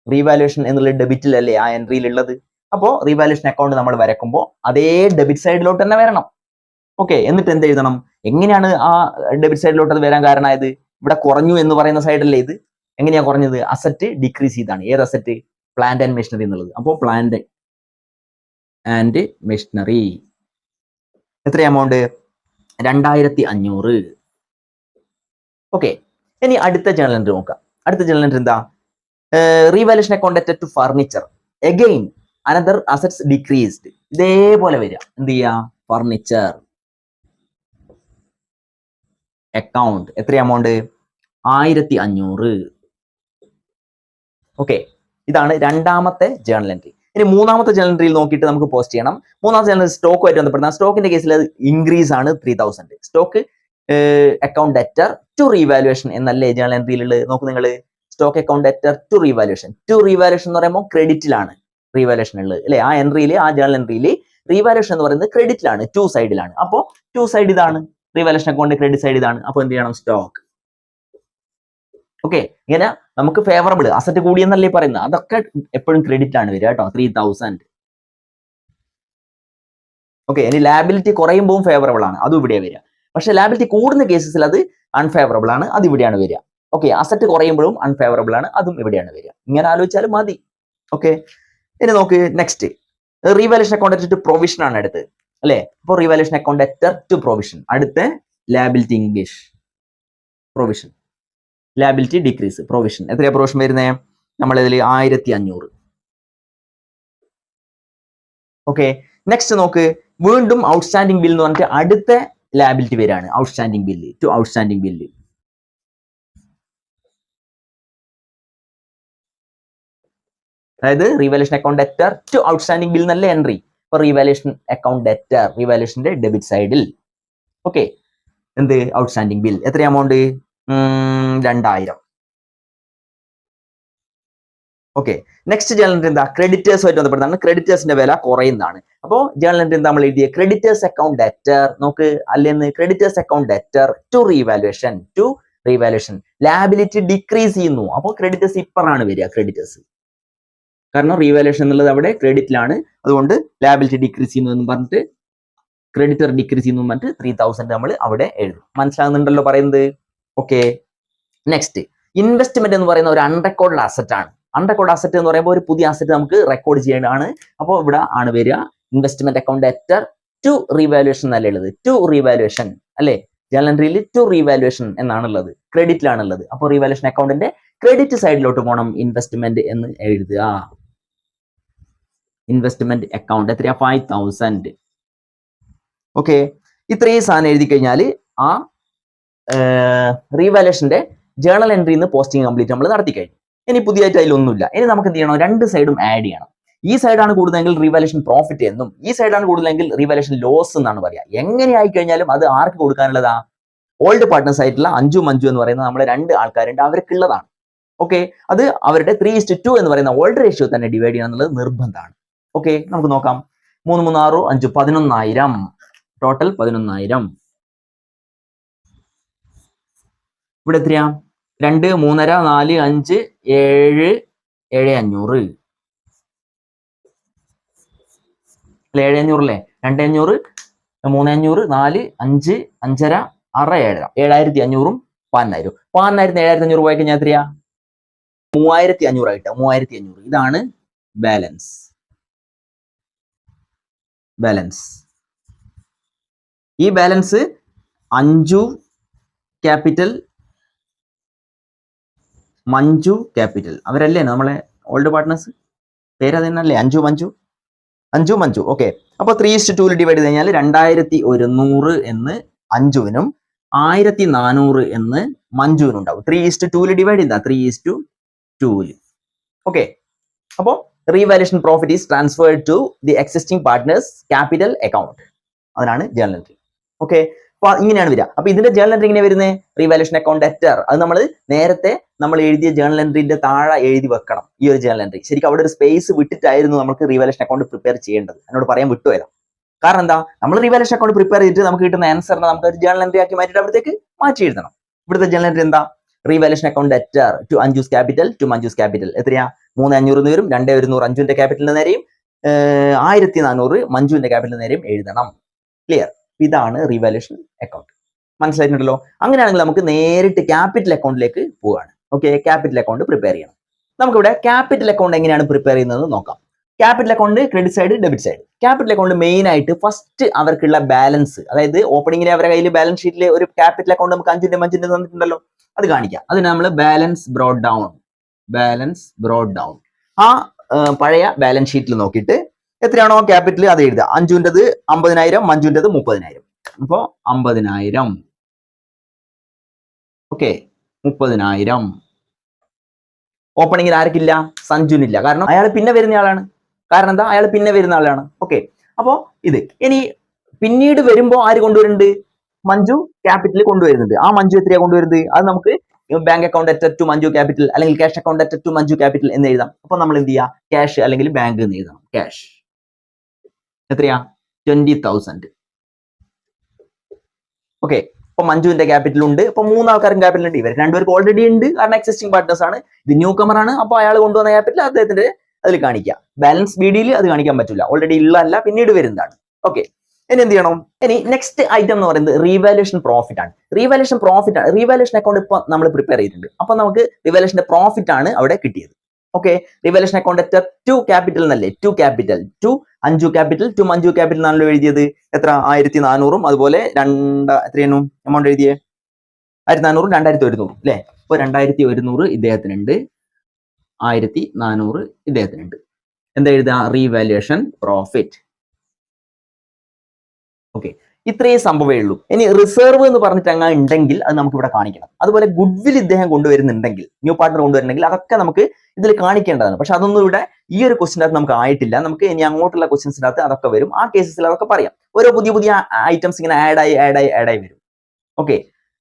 Revaluation എന്നുള്ള ഡെബിറ്റിലല്ലേ ആ എൻട്രിയിൽ ഉള്ളത്. അപ്പോൾ റീവാലുവേഷൻ അക്കൗണ്ട് നമ്മൾ വരക്കുമ്പോൾ അതേ ഡെബിറ്റ് സൈഡിലോട്ട് തന്നെ വരണം. ഓക്കെ, എന്നിട്ട് എന്ത് എഴുതണം? എങ്ങനെയാണ് ആ ഡെബിറ്റ് സൈഡിലോട്ട് അത് വരാൻ കാരണമായത്? ഇവിടെ കുറഞ്ഞു എന്ന് പറയുന്ന സൈഡല്ലേ ഇത്. എങ്ങനെയാ കുറഞ്ഞത്? അസറ്റ് ഡിക്രീസ് ചെയ്താണ്. ഏത് അസറ്റ്? പ്ലാന്റ് ആൻഡ് മെഷീനറി എന്നുള്ളത്. അപ്പോൾ പ്ലാന്റ് ആൻഡ് മെഷീനറി എത്ര എമൗണ്ട്? 2,500. ഓക്കെ, ഇനി അടുത്ത ജേണൽ എൻട്രി നോക്കാം. അടുത്ത ജേണൽ എൻട്രി എന്താ? Revaluation account at to furniture. Again another assets decreased. ഇതേപോലെ വരിക. എന്ത് ചെയ്യാ? ഫർണിച്ചർ അക്കൗണ്ട് എത്ര എമൗണ്ട്? 1,500. ഓക്കെ, ഇതാണ് രണ്ടാമത്തെ ജേണൽ എൻട്രി. ഇനി മൂന്നാമത്തെ ജേണൽ എൻട്രിയിൽ നോക്കിയിട്ട് നമുക്ക് പോസ്റ്റ് ചെയ്യണം. മൂന്നാമത്തെ ജേണൽ സ്റ്റോക്കുമായിട്ട് ബന്ധപ്പെടുന്ന സ്റ്റോക്കിന്റെ കേസിൽ അത് ഇൻക്രീസ് ആണ് 3,000. Stock account debtor to revaluation എന്നല്ലേ ജേണൽ എൻട്രിയിലുള്ളത്? നോക്കൂ നിങ്ങൾ. Stock account debtor to revaluation എന്ന് പറയുമ്പോൾ ക്രെഡിറ്റിലാണ് റീവാലുവേഷൻ ഉള്ളത് അല്ലെ? ആ എൻട്രിയിൽ, ആ ജേണൽ എൻട്രിയിൽ റീവാലുവേഷൻ എന്ന് പറയുന്നത് ക്രെഡിറ്റിലാണ്, ടു സൈഡിലാണ്. അപ്പോൾ ടു സൈഡ് ഇതാണ്, റീവാലുവേഷൻ അക്കൗണ്ട് ക്രെഡിറ്റ് സൈഡ് ഇതാണ്. അപ്പോൾ എന്ത് ചെയ്യണം? സ്റ്റോക്ക്. ഓക്കെ, ഇങ്ങനെ നമുക്ക് ഫേവറബിൾ അസറ്റ് കൂടിയെന്നല്ലേ പറയുന്നത്, അതൊക്കെ എപ്പോഴും ക്രെഡിറ്റ് ആണ് വരിക കേട്ടോ. 3,000. ഓക്കെ, ഇനി ലാബിലിറ്റി കുറയുമ്പോൾ ഫേവറബിൾ ആണ്, അതും ഇവിടെ വരിക. പക്ഷെ ലാബിലിറ്റി കൂടുന്ന കേസസിൽ അത് അൺഫേവറബിൾ ആണ്, അത് ഇവിടെയാണ് വരിക. ഓക്കെ, അസറ്റ് കുറയുമ്പോഴും അൺഫേവറബിൾ ആണ്, അതും ഇവിടെയാണ് വരിക. ഇങ്ങനെ ആലോചിച്ചാലും മതി. ഓക്കെ, ഇനി നോക്ക് next. Revaluation account to provision ആണ് അടുത്ത് അല്ലെ? അപ്പോൾ റീവാലുവേഷൻ അക്കൗണ്ട് ടു പ്രൊവിഷൻ. അടുത്ത liability English provision. Liability decrease provision. എത്രയാ പ്രൊവിഷൻ വരുന്നത്? നമ്മളിതിൽ 1,500. ഓക്കെ, നെക്സ്റ്റ് നോക്ക്. വീണ്ടും ഔട്ട്സ്റ്റാൻഡിംഗ് ബിൽ എന്ന് പറഞ്ഞിട്ട് അടുത്ത ലാബിലിറ്റി വരികയാണ്, outstanding bill to outstanding bill. അതായത് revaluation account debtor to outstanding bill എന്നല്ല എൻട്രി. ഇപ്പൊ റീവാലുവേഷൻ അക്കൗണ്ട് ഡെറ്റർ, റീവാലുവേഷന്റെ ഡെബിറ്റ് സൈഡിൽ ഓക്കെ എന്ത് ഔട്ട്സ്റ്റാൻഡിംഗ് ബിൽ എത്ര amount 2000. Okay, next journal entry എന്താ? ക്രെഡിറ്റേഴ്സുമായിട്ട് ബന്ധപ്പെട്ടതാണ്. ക്രെഡിറ്റേഴ്സിന്റെ വില കുറയുന്നതാണ്. അപ്പോൾ ജേണൽ എൻട്രി എന്താ നമ്മൾ എഴുതിയ? ക്രെഡിറ്റേഴ്സ് അക്കൗണ്ട് ഡെറ്റർ നോക്ക് അല്ലെങ്കിൽ creditors account debtor to revaluation liability decrease ചെയ്യുന്നു. അപ്പോൾ ക്രെഡിറ്റേഴ്സ് ഇപ്പറാണ് വരിക, ക്രെഡിറ്റേഴ്സ് കാരണം റീവാലുവേഷൻ എന്നുള്ളത് അവിടെ ക്രെഡിറ്റിലാണ്, അതുകൊണ്ട് ലാബിലിറ്റി ഡിക്രീസ് ചെയ്യുന്നു എന്ന് പറഞ്ഞിട്ട് ക്രെഡിറ്റർ ഡിക്രീസ് ചെയ്യുന്നു പറഞ്ഞിട്ട് 3000 നമ്മൾ അവിടെ എഴുതും. മനസ്സിലാകുന്നുണ്ടല്ലോ പറയുന്നത്? ഓക്കെ, നെക്സ്റ്റ് ഇൻവെസ്റ്റ്മെന്റ് എന്ന് പറയുന്ന ഒരു അൺറെക്കോർഡ് അസറ്റ് ആണ്. അൺറെക്കോർഡ് അസറ്റ് എന്ന് പറയുമ്പോൾ ഒരു പുതിയ അസറ്റ് നമുക്ക് റെക്കോർഡ് ചെയ്യേണ്ടതാണ്. അപ്പോൾ ഇവിടെ ആണ് വരിക investment account debtor to revaluation എന്നല്ലേ ഉള്ളത്, ടു റീവാലുവേഷൻ അല്ലേ? ജേണൽ എൻട്രിയിൽ ടു റീവാലുവേഷൻ എന്നാണുള്ളത്, ക്രെഡിറ്റിലാണുള്ളത്. അപ്പോൾ റീവാലുവേഷൻ അക്കൗണ്ടിന്റെ ക്രെഡിറ്റ് സൈഡിലോട്ട് പോകണം ഇൻവെസ്റ്റ്മെന്റ് എന്ന് എഴുതുക. ഇൻവെസ്റ്റ്മെന്റ് അക്കൗണ്ട് എത്രയാ? 5000. ഓക്കെ, ഇത്രയും സാധനം എഴുതി കഴിഞ്ഞാൽ ആ റീവാലുവേഷന്റെ ജേണൽ എൻട്രിന്ന് പോസ്റ്റിംഗ് കംപ്ലീറ്റ് നമ്മൾ നടത്തി കഴിഞ്ഞു. ഇനി പുതിയതായിട്ട് അതിലൊന്നുമില്ല. ഇനി നമുക്ക് എന്ത് ചെയ്യണം? രണ്ട് സൈഡും ആഡ് ചെയ്യണം. ഈ സൈഡാണ് കൂടുതലെങ്കിൽ റീവാലുവേഷൻ പ്രോഫിറ്റ് എന്നും ഈ സൈഡാണ് കൂടുതലെങ്കിൽ റീവാലുവേഷൻ ലോസ് എന്നാണ് പറയുക. എങ്ങനെ ആയി കഴിഞ്ഞാലും അത് ആർക്ക് കൊടുക്കാനുള്ളതാ? ഓൾഡ് പാർട്ട്നേഴ്സ് ആയിട്ടുള്ള അഞ്ജു മഞ്ജു എന്ന് പറയുന്ന നമ്മളെ 2 ആൾക്കാരുണ്ട്, അവർക്കുള്ളതാണ്. ഓക്കെ, അത് അവരുടെ 3:2 എന്ന് പറയുന്ന ഓൾഡ് റേഷ്യോ തന്നെ ഡിവൈഡ് ചെയ്യണം എന്നുള്ളത് നിർബന്ധമാണ്. ഓക്കെ, നമുക്ക് നോക്കാം. 3 3 6 5 11,000 ടോട്ടൽ 11,000. ഇവിടെ എത്രയാ? 2 3 1/2 4 5 7 7,500 അല്ലെ? 7,500 അല്ലേ? 2,500 3,500 4 5 5 1/2 6 7 7,500 10,000 7,500 പോയി കഴിഞ്ഞാൽ എത്രയാ? 3,500 ആയിട്ട് 3,500. ഇതാണ് ബാലൻസ്. ഈ balance Anju capital Manju capital അവരല്ലേ നമ്മളെ ഓൾഡ് പാർട്ട്നേഴ്സ്? പേര് അത് തന്നെയല്ലേ? അഞ്ജു മഞ്ജു. ഓക്കെ, അപ്പൊ 3:2 ഡിവൈഡ് ചെയ്ത് കഴിഞ്ഞാൽ 2,100 എന്ന് അഞ്ജുവിനും 1,400 എന്ന് മഞ്ജുവിനും ഉണ്ടാവും. 3:2 ഡിവൈഡ് ചെയ്താ 3:2. ഓക്കെ, അപ്പോ revaluation profit is transferred to the existing partners capital account. അതിനാണ് ജേണൽ എൻട്രി. ഓക്കെ, അപ്പൊ ഇങ്ങനെയാണ് വരിക. അപ്പൊ ഇതിന്റെ ജേണൽ എൻട്രി ഇങ്ങനെ വരുന്നത് റീവാലുവേഷൻ അക്കൗണ്ട് ഡെറ്റർ. അത് നമ്മൾ നേരത്തെ നമ്മൾ എഴുതിയ ജേണൽ എൻട്രിന്റെ താഴെ എഴുതി വെക്കണം. ഈ ഒരു ജേണൽ എൻട്രി ശരിക്കും അവിടെ ഒരു സ്പേസ് വിട്ടിട്ടായിരുന്നു നമുക്ക് റീവാലുവേഷൻ അക്കൗണ്ട് പ്രിപ്പയർ ചെയ്യേണ്ടത്. എന്നോട് പറയാൻ വിട്ടുപോയതാ. കാരണം എന്താ? നമ്മൾ റീവാലുവേഷൻ അക്കൗണ്ട് പ്രിപ്പയർ ചെയ്തിട്ട് നമുക്ക് കിട്ടുന്ന ആൻസറിനെ നമുക്ക് ഒരു ജേണൽ എൻട്രി ആക്കി മാറ്റിയിട്ട് അവിടത്തേക്ക് മാറ്റി എഴുതണം. ഇവിടുത്തെ ജേണൽ എൻട്രി എന്താ? Revaluation account debtor to Anju's capital to Manju's capital. എത്രയാ? 3,500 എന്ന് വരും. 2,100 അഞ്ജുവിന്റെ ക്യാപിറ്റലിന് നേരെയും 1,400 മഞ്ജുവിന്റെ ക്യാപിറ്റലിന് നേരെയും എഴുതണം. ക്ലിയർ? ഇതാണ് റീവാലുവേഷൻ അക്കൗണ്ട്. മനസ്സിലായിട്ടുണ്ടല്ലോ? അങ്ങനെയാണെങ്കിൽ നമുക്ക് നേരിട്ട് ക്യാപിറ്റൽ അക്കൗണ്ടിലേക്ക് പോവുകയാണ്. ഓക്കെ, ക്യാപിറ്റൽ അക്കൗണ്ട് പ്രിപ്പയർ ചെയ്യണം. നമുക്കിവിടെ ക്യാപിറ്റൽ അക്കൗണ്ട് എങ്ങനെയാണ് പ്രിപ്പയർ ചെയ്യുന്നത് നോക്കാം. Capital account credit side, debit side. Capital account main ആയിട്ട് ഫസ്റ്റ് അവർക്കുള്ള ബാലൻസ്, അതായത് ഓപ്പണിങ്ങിലെ അവരുടെ കയ്യിൽ ബാലൻസ് ഷീറ്റിൽ ഒരു ക്യാപിറ്റൽ അക്കൗണ്ട് നമുക്ക് അഞ്ചിന്റെ തന്നിട്ടുണ്ടല്ലോ, അത് കാണിക്കാം. അതിന് നമ്മൾ ബാലൻസ് ബ്രോഡ് ഡൗൺ ആ പഴയ ബാലൻസ് ഷീറ്റിൽ നോക്കിയിട്ട് എത്രയാണോ ക്യാപിറ്റൽ അത് എഴുതുക. അഞ്ജുവിൻ്റെത് 50,000, മഞ്ജുവിൻ്റെത് 30,000. അപ്പോ 50,000. ഓക്കെ, 30,000. ഓപ്പണിങ്ങിൽ ആർക്കില്ല? സഞ്ജുവിനില്ല. കാരണം അയാൾ പിന്നെ വരുന്ന ആളാണ്. കാരണം എന്താ? അയാൾ പിന്നെ വരുന്ന ആളാണ്. ഓക്കെ, അപ്പോ ഇത് ഇനി പിന്നീട് വരുമ്പോ ആര് കൊണ്ടുവരുന്നുണ്ട്? മഞ്ജു ക്യാപിറ്റൽ കൊണ്ടുവരുന്നുണ്ട്. ആ മഞ്ജു എത്രയാ കൊണ്ടുവരുന്നത്? അത് നമുക്ക് bank account at to Manju capital അല്ലെങ്കിൽ cash account at to Manju capital എന്ന് എഴുതാം. അപ്പൊ നമ്മൾ എന്ത് ചെയ്യാം? ക്യാഷ് അല്ലെങ്കിൽ ബാങ്ക് എന്ന് എഴുതണം. ക്യാഷ് എത്രയാ? 20,000. ഓക്കെ, അപ്പൊ മഞ്ജുവിന്റെ ക്യാപിറ്റൽ ഉണ്ട്. അപ്പൊ 3 ആൾക്കാരും ക്യാപിറ്റൽ ഉണ്ട്. ഇവർ രണ്ടുപേർക്ക് ഓൾറെഡി ഉണ്ട്, കാരണം എക്സിസ്റ്റിംഗ് പാർട്ട്നേഴ്സ് ആണ്. ഇത് ന്യൂ കമർ ആണ്. അപ്പൊ അയാൾ കൊണ്ടുവന്ന ക്യാപിറ്റൽ അദ്ദേഹത്തിന്റെ അതിൽ കാണിക്കാം. ബാലൻസ് ബിഡിയിൽ അത് കാണിക്കാൻ പറ്റില്ല, ഓൾറെഡി ഉള്ളതല്ല, പിന്നീട് വരുന്നതാണ്. ഓക്കെ, ഇനി എന്ത് ചെയ്യണം? ഇനി നെക്സ്റ്റ് ഐറ്റം എന്ന് പറയുന്നത് റീവാലുവേഷൻ പ്രോഫിറ്റ് ആണ്. റീവാലുവേഷൻ അക്കൗണ്ട് ഇപ്പൊ നമ്മൾ പ്രിപ്പയർ ചെയ്തിട്ടുണ്ട്. അപ്പൊ നമുക്ക് റീവാലുവേഷന്റെ പ്രോഫിറ്റ് ആണ് അവിടെ കിട്ടിയത്. Okay, revaluation account to capital എന്നല്ലേ? To capital to Anju capital to Manju capital എന്നാണല്ലോ എഴുതിയത്. എത്ര? 1,400. അതുപോലെ എത്രയാണ് എമൗണ്ട് എഴുതിയേ? 1,400 2,100 അല്ലെ? അപ്പൊ 2,100 ഇദ്ദേഹത്തിനുണ്ട്, 1,400 ഇദ്ദേഹത്തിനുണ്ട്. എന്താ എഴുതുക? Revaluation profit. ഓക്കെ, ഇത്രയും സംഭവമേ ഉള്ളൂ. ഇനി റിസർവ് എന്ന് പറഞ്ഞിട്ട് അങ്ങനെ ഉണ്ടെങ്കിൽ അത് നമുക്ക് ഇവിടെ കാണിക്കണം. അതുപോലെ ഗുഡ്വിൽ ഇദ്ദേഹം കൊണ്ടുവരുന്നുണ്ടെങ്കിൽ, ന്യൂ പാർട്ണർ കൊണ്ടുവരുന്നെങ്കിൽ അതൊക്കെ നമുക്ക് ഇതിൽ കാണിക്കേണ്ടതാണ്. പക്ഷെ അതൊന്നും ഇവിടെ ഈ ഒരു ക്വസ്റ്റിനകത്ത് നമുക്ക് ആയിട്ടില്ല. നമുക്ക് ഇനി അങ്ങോട്ടുള്ള ക്വസ്റ്റ്യൻസിനകത്ത് അതൊക്കെ വരും. ആ കേസസിൽ അതൊക്കെ പറയാം. ഓരോ പുതിയ പുതിയ ഐറ്റംസ് ഇങ്ങനെ ആഡ് ആയി വരും. ഓക്കെ,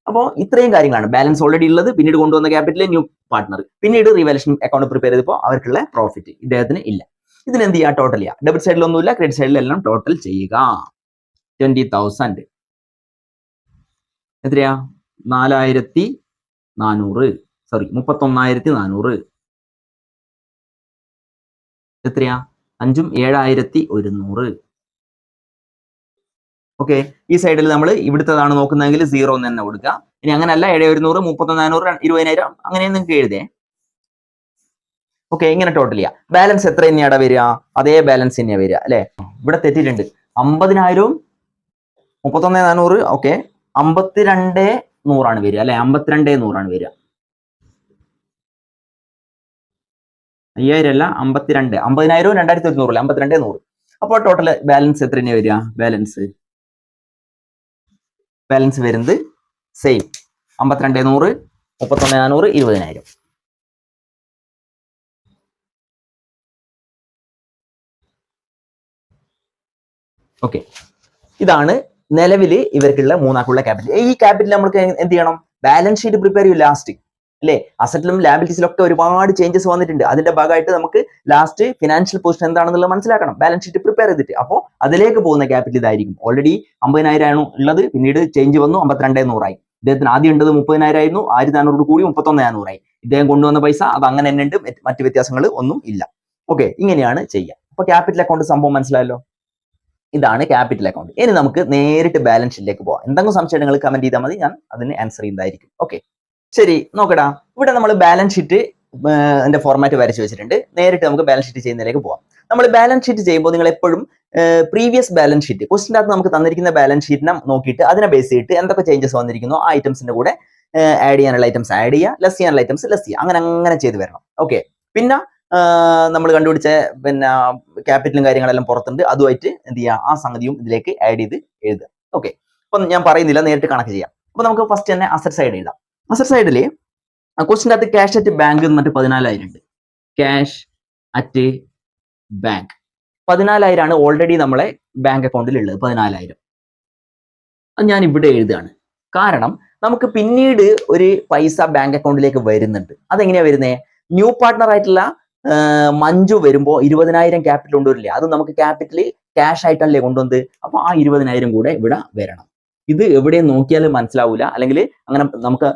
അപ്പോൾ ഇത്രയും കാര്യങ്ങളാണ്. ബാലൻസ് ഓൾറെഡി ഉള്ളത്, പിന്നീട് കൊണ്ടുവന്ന ക്യാപിറ്റൽ, ന്യൂ പാർട്ണർ, പിന്നീട് റിവാലുവേഷൻ അക്കൗണ്ട് പ്രിപ്പയർ ചെയ്തപ്പോൾ അവർക്കുള്ള പ്രോഫിറ്റ് ഇദ്ദേഹത്തിന് ഇല്ല. ഇതിന് എന്ത് ചെയ്യുക? ടോട്ടൽ ചെയ്യുക. ഡെബിറ്റ് സൈഡിലൊന്നുമില്ല, ക്രെഡിറ്റ് സൈഡിലെല്ലാം ടോട്ടൽ ചെയ്യുക. 20,000 എത്രയാ? 4,400, സോറി 31,400. എത്രയാ? 5ഉം 7,100. ഓക്കെ, ഈ സൈഡിൽ നമ്മൾ ഇവിടുത്തതാണ് നോക്കുന്നതെങ്കിൽ 0 എന്ന് തന്നെ കൊടുക്കുക. ഇനി അങ്ങനെയല്ല, 7,100, 31,400, 20,000 അങ്ങനെ നിങ്ങൾക്ക് എഴുതേ. ഓക്കെ, ഇങ്ങനെ ടോട്ടൽ ചെയ്യാം. ബാലൻസ് എത്ര തന്നെയാണ് വരിക? അതേ ബാലൻസ് തന്നെയാണ് വരിക അല്ലെ? ഇവിടെ തെറ്റിയിട്ടുണ്ട്. 50,000ഉം 31,400. ഓക്കെ, 52,100 വരിക അല്ലെ? 52,100 വരിക. 5,000 അല്ല, 52. 50,000ഉം 2,100 അല്ലേ? 52,100. അപ്പോൾ ടോട്ടൽ ബാലൻസ് എത്ര തന്നെയാണ് വരിക? ബാലൻസ് വരുന്നത് സെയിം 52,100, 31,400, 20,000. ഓക്കെ, ഇതാണ് നിലവിൽ ഇവർക്കുള്ള മൂന്നാക്കുള്ള ക്യാപിറ്റൽ. ഈ ക്യാപിറ്റൽ നമുക്ക് എന്ത് ചെയ്യണം? ബാലൻസ് ഷീറ്റ് പ്രിപ്പയർ ചെയ്യും ലാസ്റ്റ് അല്ലെ? അസറ്റിലും ലാബിലിറ്റീസിലും ഒക്കെ ഒരുപാട് ചേഞ്ചസ് വന്നിട്ടുണ്ട്. അതിന്റെ ഭാഗമായിട്ട് നമുക്ക് ലാസ്റ്റ് ഫിനാൻഷ്യൽ പൊസിഷൻ എന്താണെന്നുള്ളത് മനസ്സിലാക്കണം, ബാലൻസ് ഷീറ്റ് പ്രിപ്പയർ ചെയ്തിട്ട്. അപ്പോൾ അതിലേക്ക് പോകുന്ന ക്യാപിറ്റൽ ഇതായിരിക്കും. ഓൾറെഡി 50,000 ആണ് ഉള്ളത്, പിന്നീട് ചേഞ്ച് വന്നു 52,100 ആയി. ഇദ്ദേഹത്തിന് ആദ്യം ഉണ്ടത് 30,000 ആയിരുന്നു, 1,400 കൂടി 31,400 ആയി. ഇദ്ദേഹം കൊണ്ടുവന്ന പൈസ അത് അങ്ങനെ തന്നെ ഉണ്ട്, മറ്റു വ്യത്യാസങ്ങൾ ഒന്നും ഇല്ല. ഓക്കെ, ഇങ്ങനെയാണ് ചെയ്യുക. അപ്പൊ ക്യാപിറ്റൽ അക്കൗണ്ട് സംഭവം മനസ്സിലായല്ലോ. ഇതാണ് ക്യാപിറ്റൽ അക്കൗണ്ട്. ഇനി നമുക്ക് നേരിട്ട് ബാലൻസ് ഷീറ്റിലേക്ക് പോവാം. എന്തെങ്കിലും സംശയം നിങ്ങൾ കമന്റ് ചെയ്താൽ മതി, ഞാൻ അതിന് ആൻസർ ചെയ്യുന്നതായിരിക്കും. ഓക്കെ, ശരി, നോക്കടാ. ഇവിടെ നമ്മൾ ബാലൻസ് ഷീറ്റ് എന്റെ ഫോർമാറ്റ് വരച്ച് വെച്ചിട്ടുണ്ട്. നേരിട്ട് നമുക്ക് ബാലൻസ് ഷീറ്റ് ചെയ്യുന്നതിലേക്ക് പോവാം. നമ്മൾ ബാലൻസ് ഷീറ്റ് ചെയ്യുമ്പോൾ നിങ്ങൾ എപ്പോഴും പ്രീവിയസ് ബാലൻസ് ഷീറ്റ്, ക്വസ്റ്റിൻ്റെ അകത്ത് നമുക്ക് തന്നിരിക്കുന്ന ബാലൻസ് ഷീറ്റിനെ നോക്കിയിട്ട് അതിനെ ബേസ് ചെയ്തിട്ട് എന്തൊക്കെ ചേഞ്ചസ് വന്നിരിക്കുന്നോ ആ ഐറ്റംസിന്റെ കൂടെ ആഡ് ചെയ്യാനുള്ള ഐറ്റംസ് ആഡ് ചെയ്യുക, ലെസ് ചെയ്യാനുള്ള ഐറ്റംസ് ലെസ് ചെയ്യുക, അങ്ങനെ ചെയ്ത് വരണം. ഓക്കെ, പിന്നെ നമ്മൾ കണ്ടുപിടിച്ച ക്യാപിറ്റലും കാര്യങ്ങളെല്ലാം പുറത്തുണ്ട്, അതുമായിട്ട് എന്ത് ചെയ്യുക? ആ സംഗതിയും ഇതിലേക്ക് ആഡ് ചെയ്ത് എഴുതുക. ഓക്കെ, അപ്പം ഞാൻ പറയുന്നില്ല, നേരിട്ട് കണക്ക് ചെയ്യാം. അപ്പൊ നമുക്ക് ഫസ്റ്റ് തന്നെ അസറ്റ് സൈഡ് എഴുതാം. അസറ്റ് സൈഡിൽ ക്വസ്റ്റിൻ്റെ അകത്ത് ക്യാഷ് അറ്റ് ബാങ്ക് എന്നിട്ട് 14,000 ഉണ്ട്. ക്യാഷ് അറ്റ് ബാങ്ക് 14,000 ആണ് ഓൾറെഡി നമ്മളെ ബാങ്ക് അക്കൗണ്ടിൽ ഉള്ളത്. 14,000 അത് ഞാൻ ഇവിടെ എഴുതുകയാണ്. കാരണം നമുക്ക് പിന്നീട് ഒരു പൈസ ബാങ്ക് അക്കൗണ്ടിലേക്ക് വരുന്നുണ്ട്. അതെങ്ങനെയാ വരുന്നത്? ന്യൂ പാർട്ട്ണർ ആയിട്ടുള്ള മഞ്ജു വരുമ്പോൾ 20,000 ക്യാപിറ്റൽ കൊണ്ടുവരില്ലേ? അത് നമുക്ക് ക്യാപിറ്റൽ ക്യാഷ് ആയിട്ടല്ലേ കൊണ്ടുവന്നത്. അപ്പൊ ആ 20,000 കൂടെ ഇവിടെ വരണം. ഇത് എവിടെയും നോക്കിയാലും മനസ്സിലാവൂല, അല്ലെങ്കിൽ അങ്ങനെ നമുക്ക്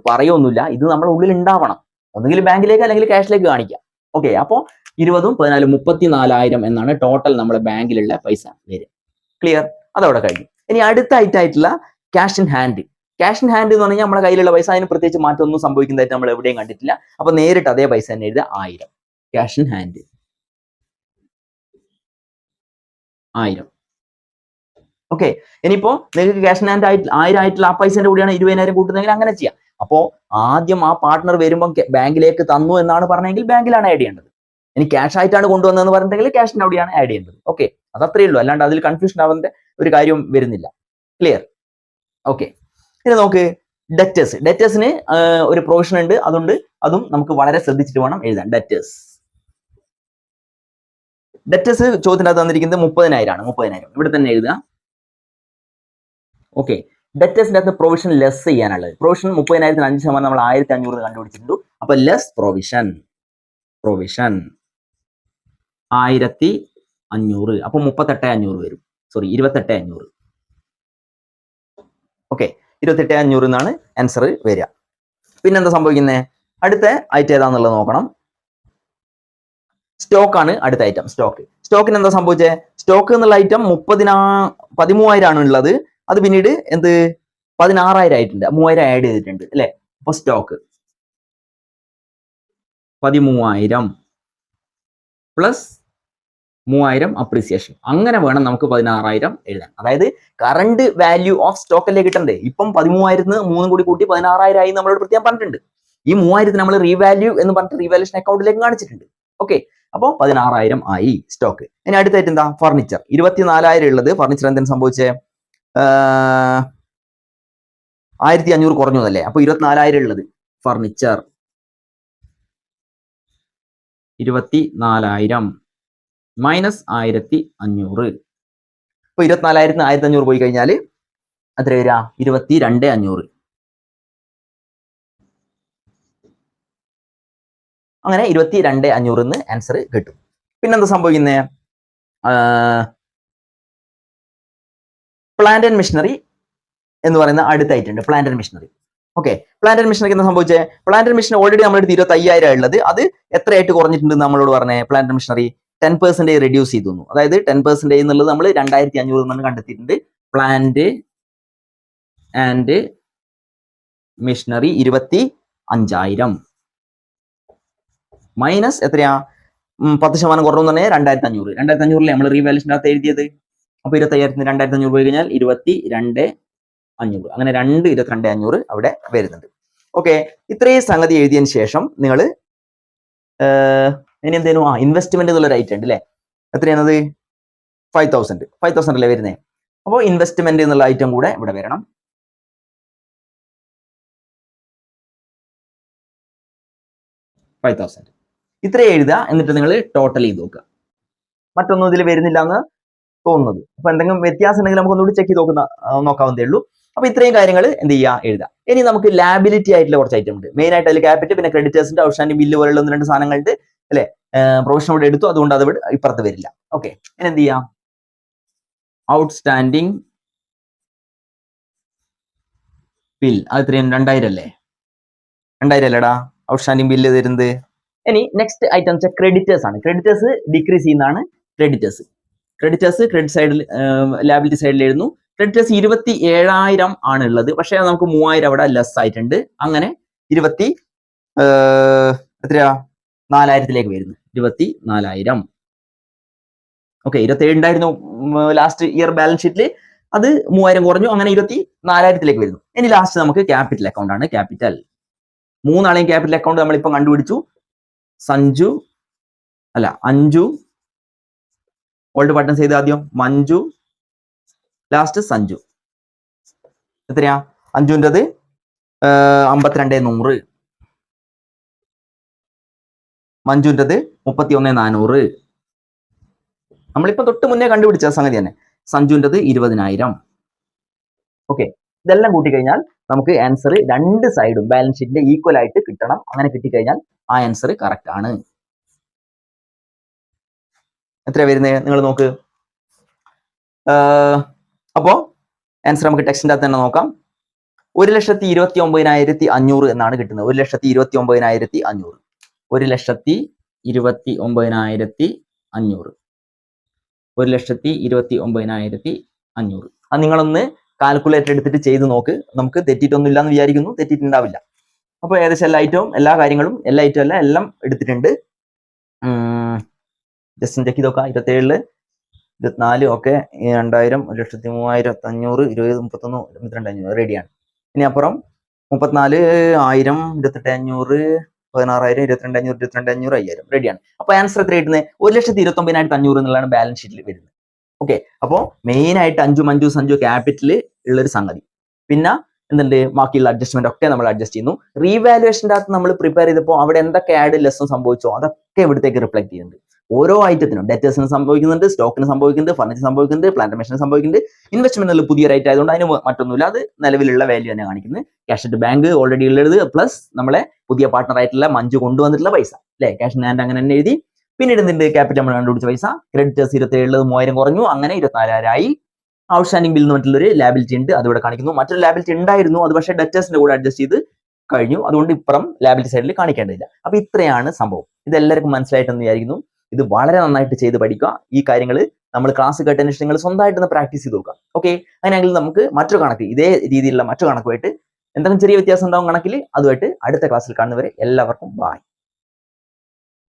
പറയൊന്നുമില്ല. ഇത് നമ്മുടെ ഉള്ളിൽ ഉണ്ടാവണം. ഒന്നുകിൽ ബാങ്കിലേക്ക് അല്ലെങ്കിൽ ക്യാഷിലേക്ക് കാണിക്കാം. ഓക്കെ, അപ്പോൾ 20ഉം 14 34,000 എന്നാണ് ടോട്ടൽ നമ്മുടെ ബാങ്കിലുള്ള പൈസ വരിക. ക്ലിയർ? അതവിടെ കഴിഞ്ഞു. ഇനി അടുത്ത ആയിട്ടുള്ള cash in hand. Cash in hand എന്ന് പറഞ്ഞാൽ നമ്മുടെ കയ്യിലുള്ള പൈസ, അതിന് പ്രത്യേകിച്ച് മാറ്റമൊന്നും സംഭവിക്കുന്നതായിട്ട് നമ്മൾ എവിടെയും കണ്ടിട്ടില്ല. അപ്പൊ നേരിട്ട് അതേ പൈസ തന്നെ എഴുതുക, 1000. Cash in hand 1000. ഓക്കെ, ഇനിയിപ്പോ നിങ്ങൾക്ക് ക്യാഷ് ഇൻ ഹാൻഡ് 1000 ആയിട്ടുള്ള ആ പൈസന്റെ കൂടിയാണ് 20,000 കൂട്ടുന്നതെങ്കിൽ അങ്ങനെ ചെയ്യാം. അപ്പോ ആദ്യം ആ പാർട്ട്ണർ വരുമ്പോൾ ബാങ്കിലേക്ക് തന്നു എന്നാണ് പറഞ്ഞെങ്കിൽ ബാങ്കിലാണ് ആഡ് ചെയ്യേണ്ടത്. ഇനി ക്യാഷ് ആയിട്ടാണ് കൊണ്ടുവന്നതെന്ന് പറഞ്ഞിട്ടുണ്ടെങ്കിൽ ക്യാഷിന്റെ അവിടെയാണ് ആഡ് ചെയ്യേണ്ടത്. ഓക്കെ, അതത്രയേ ഉള്ളൂ, അല്ലാണ്ട് അതിൽ കൺഫ്യൂഷൻ ആവേണ്ട ഒരു കാര്യം വരുന്നില്ല. ക്ലിയർ? ഓക്കെ, ഇനി നോക്ക് ഡെറ്റേഴ്സിന് ഒരു പ്രൊവിഷൻ ഉണ്ട്. അതുകൊണ്ട് അതും നമുക്ക് വളരെ ശ്രദ്ധിച്ചിട്ട് വേണം എഴുതാൻ. ഡെറ്റേഴ്സ് ചോദ്യത്തിന് അത് തന്നിരിക്കുന്നത് 30,000 ആണ്. 30,000 ഇവിടെ തന്നെ എഴുതുക. ഓക്കെ, ഡെറ്റേഴ്സിന്റെ അകത്ത് പ്രൊവിഷൻ ലെസ് ചെയ്യാനുള്ളത്. പ്രൊവിഷൻ 30,000 5% നമ്മൾ 1,500 കണ്ടുപിടിച്ചിട്ടുണ്ട്. അപ്പൊ ലെസ് പ്രൊവിഷൻ 1,500. അപ്പൊ 38,500 വരും. സോറി, 28,500. ഓക്കെ, 28,500 എന്നാണ് ആൻസർ വരിക. പിന്നെന്താ സംഭവിക്കുന്നത്? അടുത്ത ഐറ്റം ഏതാന്നുള്ളത് നോക്കണം. സ്റ്റോക്ക് ആണ് അടുത്ത ഐറ്റം. സ്റ്റോക്കിന് എന്താ സംഭവിച്ചത്? സ്റ്റോക്ക് എന്നുള്ള ഐറ്റം 13,000 ആണ് ഉള്ളത്. അത് പിന്നീട് 16,000 ആയിട്ടുണ്ട്. 3,000 ആഡ് ചെയ്തിട്ടുണ്ട് അല്ലെ? അപ്പൊ സ്റ്റോക്ക് 13,000 പ്ലസ് 3,000 അപ്രീസിയേഷൻ. അങ്ങനെ വേണം നമുക്ക് 16,000 എഴുതാൻ. അതായത് കറണ്ട് വാല്യൂ ഓഫ് സ്റ്റോക്ക് അല്ലേ കിട്ടണ്ടേ? ഇപ്പം 13,000 3 കൂടി കൂട്ടി 16,000 ആയി നമ്മളോട് പ്രത്യേകം പറഞ്ഞിട്ടുണ്ട്. ഈ 3,000 നമ്മൾ റീവാല്യൂ എന്ന് പറഞ്ഞിട്ട് റീവാല്യൂഷൻ അക്കൗണ്ടിലേക്ക് കാണിച്ചിട്ടുണ്ട്. ഓക്കെ, അപ്പോൾ 16,000 ആയി സ്റ്റോക്ക്. ഇനി അടുത്തായിട്ട് എന്താ? ഫർണിച്ചർ 24,000 ഉള്ളത്. ഫർണിച്ചർ എന്തെങ്കിലും സംഭവിച്ചേ? 1500 കുറഞ്ഞു അല്ലേ? അപ്പൊ 24,000 ഉള്ളത് ഫർണിച്ചർ 24,000 മൈനസ് 1500. ഇപ്പൊ 24,000 1500 പോയി കഴിഞ്ഞാൽ എത്ര വരിക? 22,500. അങ്ങനെ 22,500 ആൻസർ കിട്ടും. പിന്നെന്താ സംഭവിക്കുന്നത്? പ്ലാന്റ് ആൻഡ് മെഷീനറി എന്ന് പറയുന്ന അടുത്തായിട്ടുണ്ട്. Plant and machinery. Okay, plant and machinery എന്താ സംഭവിച്ചത്? പ്ലാന്റ് ആൻഡ് മെഷീൻ ഓൾറെഡി നമ്മുടെ അടുത്ത് 25,000 ഉള്ളത്, അത് എത്രയായിട്ട് കുറഞ്ഞിട്ടുണ്ട് നമ്മളോട് പറഞ്ഞേ? പ്ലാന്റ് ആൻഡ് മെഷീനറി 10% റെഡ്യൂസ് ചെയ്തു. അതായത് 10% എന്നുള്ളത് നമ്മൾ 2,500 എന്നാണ് കണ്ടെത്തിയിട്ടുണ്ട്. പ്ലാന്റ് ആൻഡ് മെഷീനറി 25,000 മൈനസ് എത്രയാ? 10% കുറവെന്ന് പറഞ്ഞാൽ 2,500. 2,500 നമ്മൾ റീവാലുവേഷൻ്റെ അകത്ത് എഴുതിയത്. അപ്പൊ 25,000 2,500 പോയി കഴിഞ്ഞാൽ 22,500. അങ്ങനെ 22,500 അവിടെ വരുന്നുണ്ട്. ഓക്കെ, ഇത്രയും സംഗതി എഴുതിയതിന് ശേഷം നിങ്ങൾ ഇനി എന്തേനു? ഇൻവെസ്റ്റ്മെന്റ് എന്നുള്ളൊരു ഐറ്റം ഉണ്ട് അല്ലേ? എത്രയാണത്? 5,000 അല്ലേ വരുന്നത്? അപ്പോൾ ഇൻവെസ്റ്റ്മെന്റ് എന്നുള്ള ഐറ്റം കൂടെ ഇവിടെ വരണം. ഇത്രയും എഴുതുക. എന്നിട്ട് നിങ്ങൾ ടോട്ടൽ ചെയ്ത് നോക്കുക. മറ്റൊന്നും ഇതിൽ വരുന്നില്ല എന്ന് തോന്നുന്നത്. അപ്പൊ എന്തെങ്കിലും വ്യത്യാസം ഉണ്ടെങ്കിൽ നമുക്ക് ഒന്നുകൂടി ചെക്ക് ചെയ്ത് നോക്കാവുന്നതേ ഉള്ളൂ. അപ്പൊ ഇത്രയും കാര്യങ്ങൾ എന്ത് ചെയ്യുക? എഴുതാം. ഇനി നമുക്ക് ലാബിലിറ്റി ആയിട്ടുള്ള കുറച്ച് ഐറ്റം ഉണ്ട്. മെയിൻ ആയിട്ട് അതിൽ ക്യാപിറ്റൽ, പിന്നെ ക്രെഡിറ്റേഴ്സിന്റെ ഔട്ട്സ്റ്റാൻഡിംഗ് ബില്ല് പോലുള്ള 1-2 സാധനങ്ങളുണ്ട് അല്ലെ? പ്രൊവിഷൻ ഇവിടെ എടുത്തു, അതുകൊണ്ട് അത് ഇപ്പുറത്ത് വരില്ല. ഓക്കെ, ഇനി എന്ത് ചെയ്യാം? ഔട്ട്സ്റ്റാൻഡിംഗ് ബിൽ അത് എത്രയാണ്? 2,000 അല്ലേ? 2,000 അല്ലേടാ ഔട്ട്സ്റ്റാൻഡിംഗ് ബില്ല് തരുന്നത്. ഇനി നെക്സ്റ്റ് ഐറ്റം ക്രെഡിറ്റേഴ്സ് ആണ്. ക്രെഡിറ്റേഴ്സ് ഡിക്രീസ് ചെയ്യുന്നതാണ് ക്രെഡിറ്റേഴ്സ്. ക്രെഡിറ്റ് സൈഡിൽ ലാബിലിറ്റി സൈഡിൽ എഴുതുന്നു. ക്രെഡിറ്റേഴ്സ് 27,000 ആണ് ഉള്ളത്. പക്ഷേ നമുക്ക് 3,000 അവിടെ ലെസ് ആയിട്ടുണ്ട്. അങ്ങനെ എത്രയാ? 4,000 വരുന്നു. 24,000. ഓക്കെ, 27 ഉണ്ടായിരുന്നു ലാസ്റ്റ് ഇയർ ബാലൻസ് ഷീറ്റിൽ, അത് 3,000 കുറഞ്ഞു. അങ്ങനെ 24,000 വരുന്നു. ഇനി ലാസ്റ്റ് നമുക്ക് ക്യാപിറ്റൽ അക്കൗണ്ട് ആണ്. ക്യാപിറ്റൽ 3 ആളെയും ക്യാപിറ്റൽ അക്കൗണ്ട് നമ്മളിപ്പോൾ കണ്ടുപിടിച്ചു. അഞ്ജു ഓൾഡ് പാർട്ട്നേഴ്സ് ചെയ്ത് ആദ്യം മഞ്ജു, ലാസ്റ്റ് സഞ്ജു. എത്രയാ? അഞ്ജുവിൻ്റെത് 52,100, മഞ്ജുവിൻ്റെത് 31,400. നമ്മളിപ്പോ തൊട്ട് മുന്നേ കണ്ടുപിടിച്ച സംഗതി തന്നെ. സഞ്ജുവിൻ്റെത് 20,000. ഓക്കെ, ഇതെല്ലാം കൂട്ടിക്കഴിഞ്ഞാൽ നമുക്ക് ആൻസർ രണ്ട് സൈഡും ബാലൻസ് ഷീറ്റിന്റെ ഈക്വൽ ആയിട്ട് കിട്ടണം. അങ്ങനെ കിട്ടിക്കഴിഞ്ഞാൽ ആ ആൻസർ കറക്റ്റ് ആണ്. എത്ര വരുന്നത് നിങ്ങൾ നോക്ക്. അപ്പോ ആൻസർ നമുക്ക് ടെക്സ്റ്റിന്റെ അകത്ത് തന്നെ നോക്കാം. 1,29,500 എന്നാണ് കിട്ടുന്നത്. 1,29,500. 1,29,500. 1,29,500. അത് നിങ്ങളൊന്ന് കാൽക്കുലേറ്റർ എടുത്തിട്ട് ചെയ്ത് നോക്ക്. നമുക്ക് തെറ്റിയിട്ടൊന്നും ഇല്ലാന്ന് വിചാരിക്കുന്നു. തെറ്റിയിട്ടുണ്ടാവില്ല. അപ്പോൾ ഏകദേശം എല്ലാ കാര്യങ്ങളും എല്ലാം എടുത്തിട്ടുണ്ട്. ജസ്റ്റ് ചെക്ക് ചെയ്ത് നോക്കാം. 27, 24, ഓക്കെ, 2,000, 1,03,500, 20, 31, 22,500 റെഡിയാണ്. ഇനി അപ്പുറം 34,000, 28,500, 16,000, 22,500, 22,500, 5,000 റെഡിയാണ്. അപ്പൊ ആൻസർ എത്ര കിട്ടുന്നത്? 1,29,500 എന്നുള്ളതാണ് ബാലൻസ് ഷീറ്റിൽ വരുന്നത്. ഓക്കെ, അപ്പോൾ മെയിൻ ആയിട്ട് മഞ്ജു സഞ്ജു ക്യാപിറ്റൽ ഉള്ളൊരു സംഗതി. പിന്നെ എന്തുണ്ട്? ബാക്കിയുള്ള അഡ്ജസ്റ്റ്മെന്റ് ഒക്കെ നമ്മൾ അഡ്ജസ്റ്റ് ചെയ്യുന്നു. റീവാലുവേഷൻ്റെ അകത്ത് നമ്മൾ പ്രിപ്പയർ ചെയ്തപ്പോൾ അവിടെ എന്തൊക്കെ ആഡ് ലെസ്സും സംഭവിച്ചോ അതൊക്കെ ഇവിടത്തേക്ക് റിഫ്ലക്ട് ചെയ്യുന്നുണ്ട്. ഓരോ ഐറ്റത്തിനും ഡെറ്റേഴ്സിന് സംഭവിക്കുന്നുണ്ട്, സ്റ്റോക്കിന് സംഭവിക്കുന്നുണ്ട്, ഫർണിച്ചർ സംഭവിക്കുന്നുണ്ട്, പ്ലാന്റ് മെഷീന് സംഭവിക്കുന്നുണ്ട്. ഇൻവെസ്റ്റ്മെന്റ് പുതിയ റേറ്റ് ആയതുകൊണ്ട് അതിന് മറ്റൊന്നുമില്ല, അത് നിലവിലുള്ള വാല്യൂ തന്നെ കാണിക്കുന്നത്. ക്യാഷ് അറ്റ് ബാങ്ക് ഓൾറെഡി ഉള്ളത് പ്ലസ് നമ്മളെ പുതിയ പാർട്ണർ ആയിട്ടുള്ള മഞ്ജു കൊണ്ടുവന്നിട്ടുള്ള പൈസ അല്ലെ? ക്യാഷ് ഇൻ ഹാൻഡ് അങ്ങനെ തന്നെ എഴുതി. പിന്നീട് എന്തുണ്ട്? ക്യാപിറ്റൽ നമ്മൾ കണ്ടുപിടിച്ച പൈസ. ക്രെഡിറ്റേഴ്സ് 27, 3,000 കുറഞ്ഞു. അങ്ങനെ 24,000 ആയി. ഔട്ട്സ്റ്റാൻഡിംഗ് ബിൽ എന്ന് മറ്റുള്ളൊരു ലാബിലിറ്റി ഉണ്ട്, അതിവിടെ കാണിക്കുന്നു. മറ്റൊരു ലാബിലിറ്റി ഉണ്ടായിരുന്നു, അത് പക്ഷേ ഡെറ്റേഴ്സിന്റെ കൂടെ അഡ്ജസ്റ്റ് ചെയ്ത് കഴിഞ്ഞു. അതുകൊണ്ട് ഇപ്പുറം ലാബിലിറ്റി സൈഡിൽ കാണിക്കേണ്ടതില്ല. അപ്പൊ ഇത്രയാണ് സംഭവം. ഇത് എല്ലാവർക്കും മനസ്സിലായിട്ടെന്ന് വിചാരിക്കുന്നു. ഇത് വളരെ നന്നായിട്ട് ചെയ്ത് പഠിക്കുക. ഈ കാര്യങ്ങൾ നമ്മൾ ക്ലാസ് കേട്ടതിന് ശേഷം നിങ്ങൾ സ്വന്തമായിട്ടൊന്ന് പ്രാക്ടീസ് ചെയ്ത് നോക്കുക. ഓക്കെ, അങ്ങനെയെങ്കിൽ നമുക്ക് മറ്റൊരു കണക്ക്, ഇതേ രീതിയിലുള്ള മറ്റൊരു കണക്കുമായിട്ട് എന്തെങ്കിലും ചെറിയ വ്യത്യാസം ഉണ്ടാവും കണക്കിൽ, അതുമായിട്ട് അടുത്ത ക്ലാസ്സിൽ കാണുന്നവരെ എല്ലാവർക്കും ബൈ.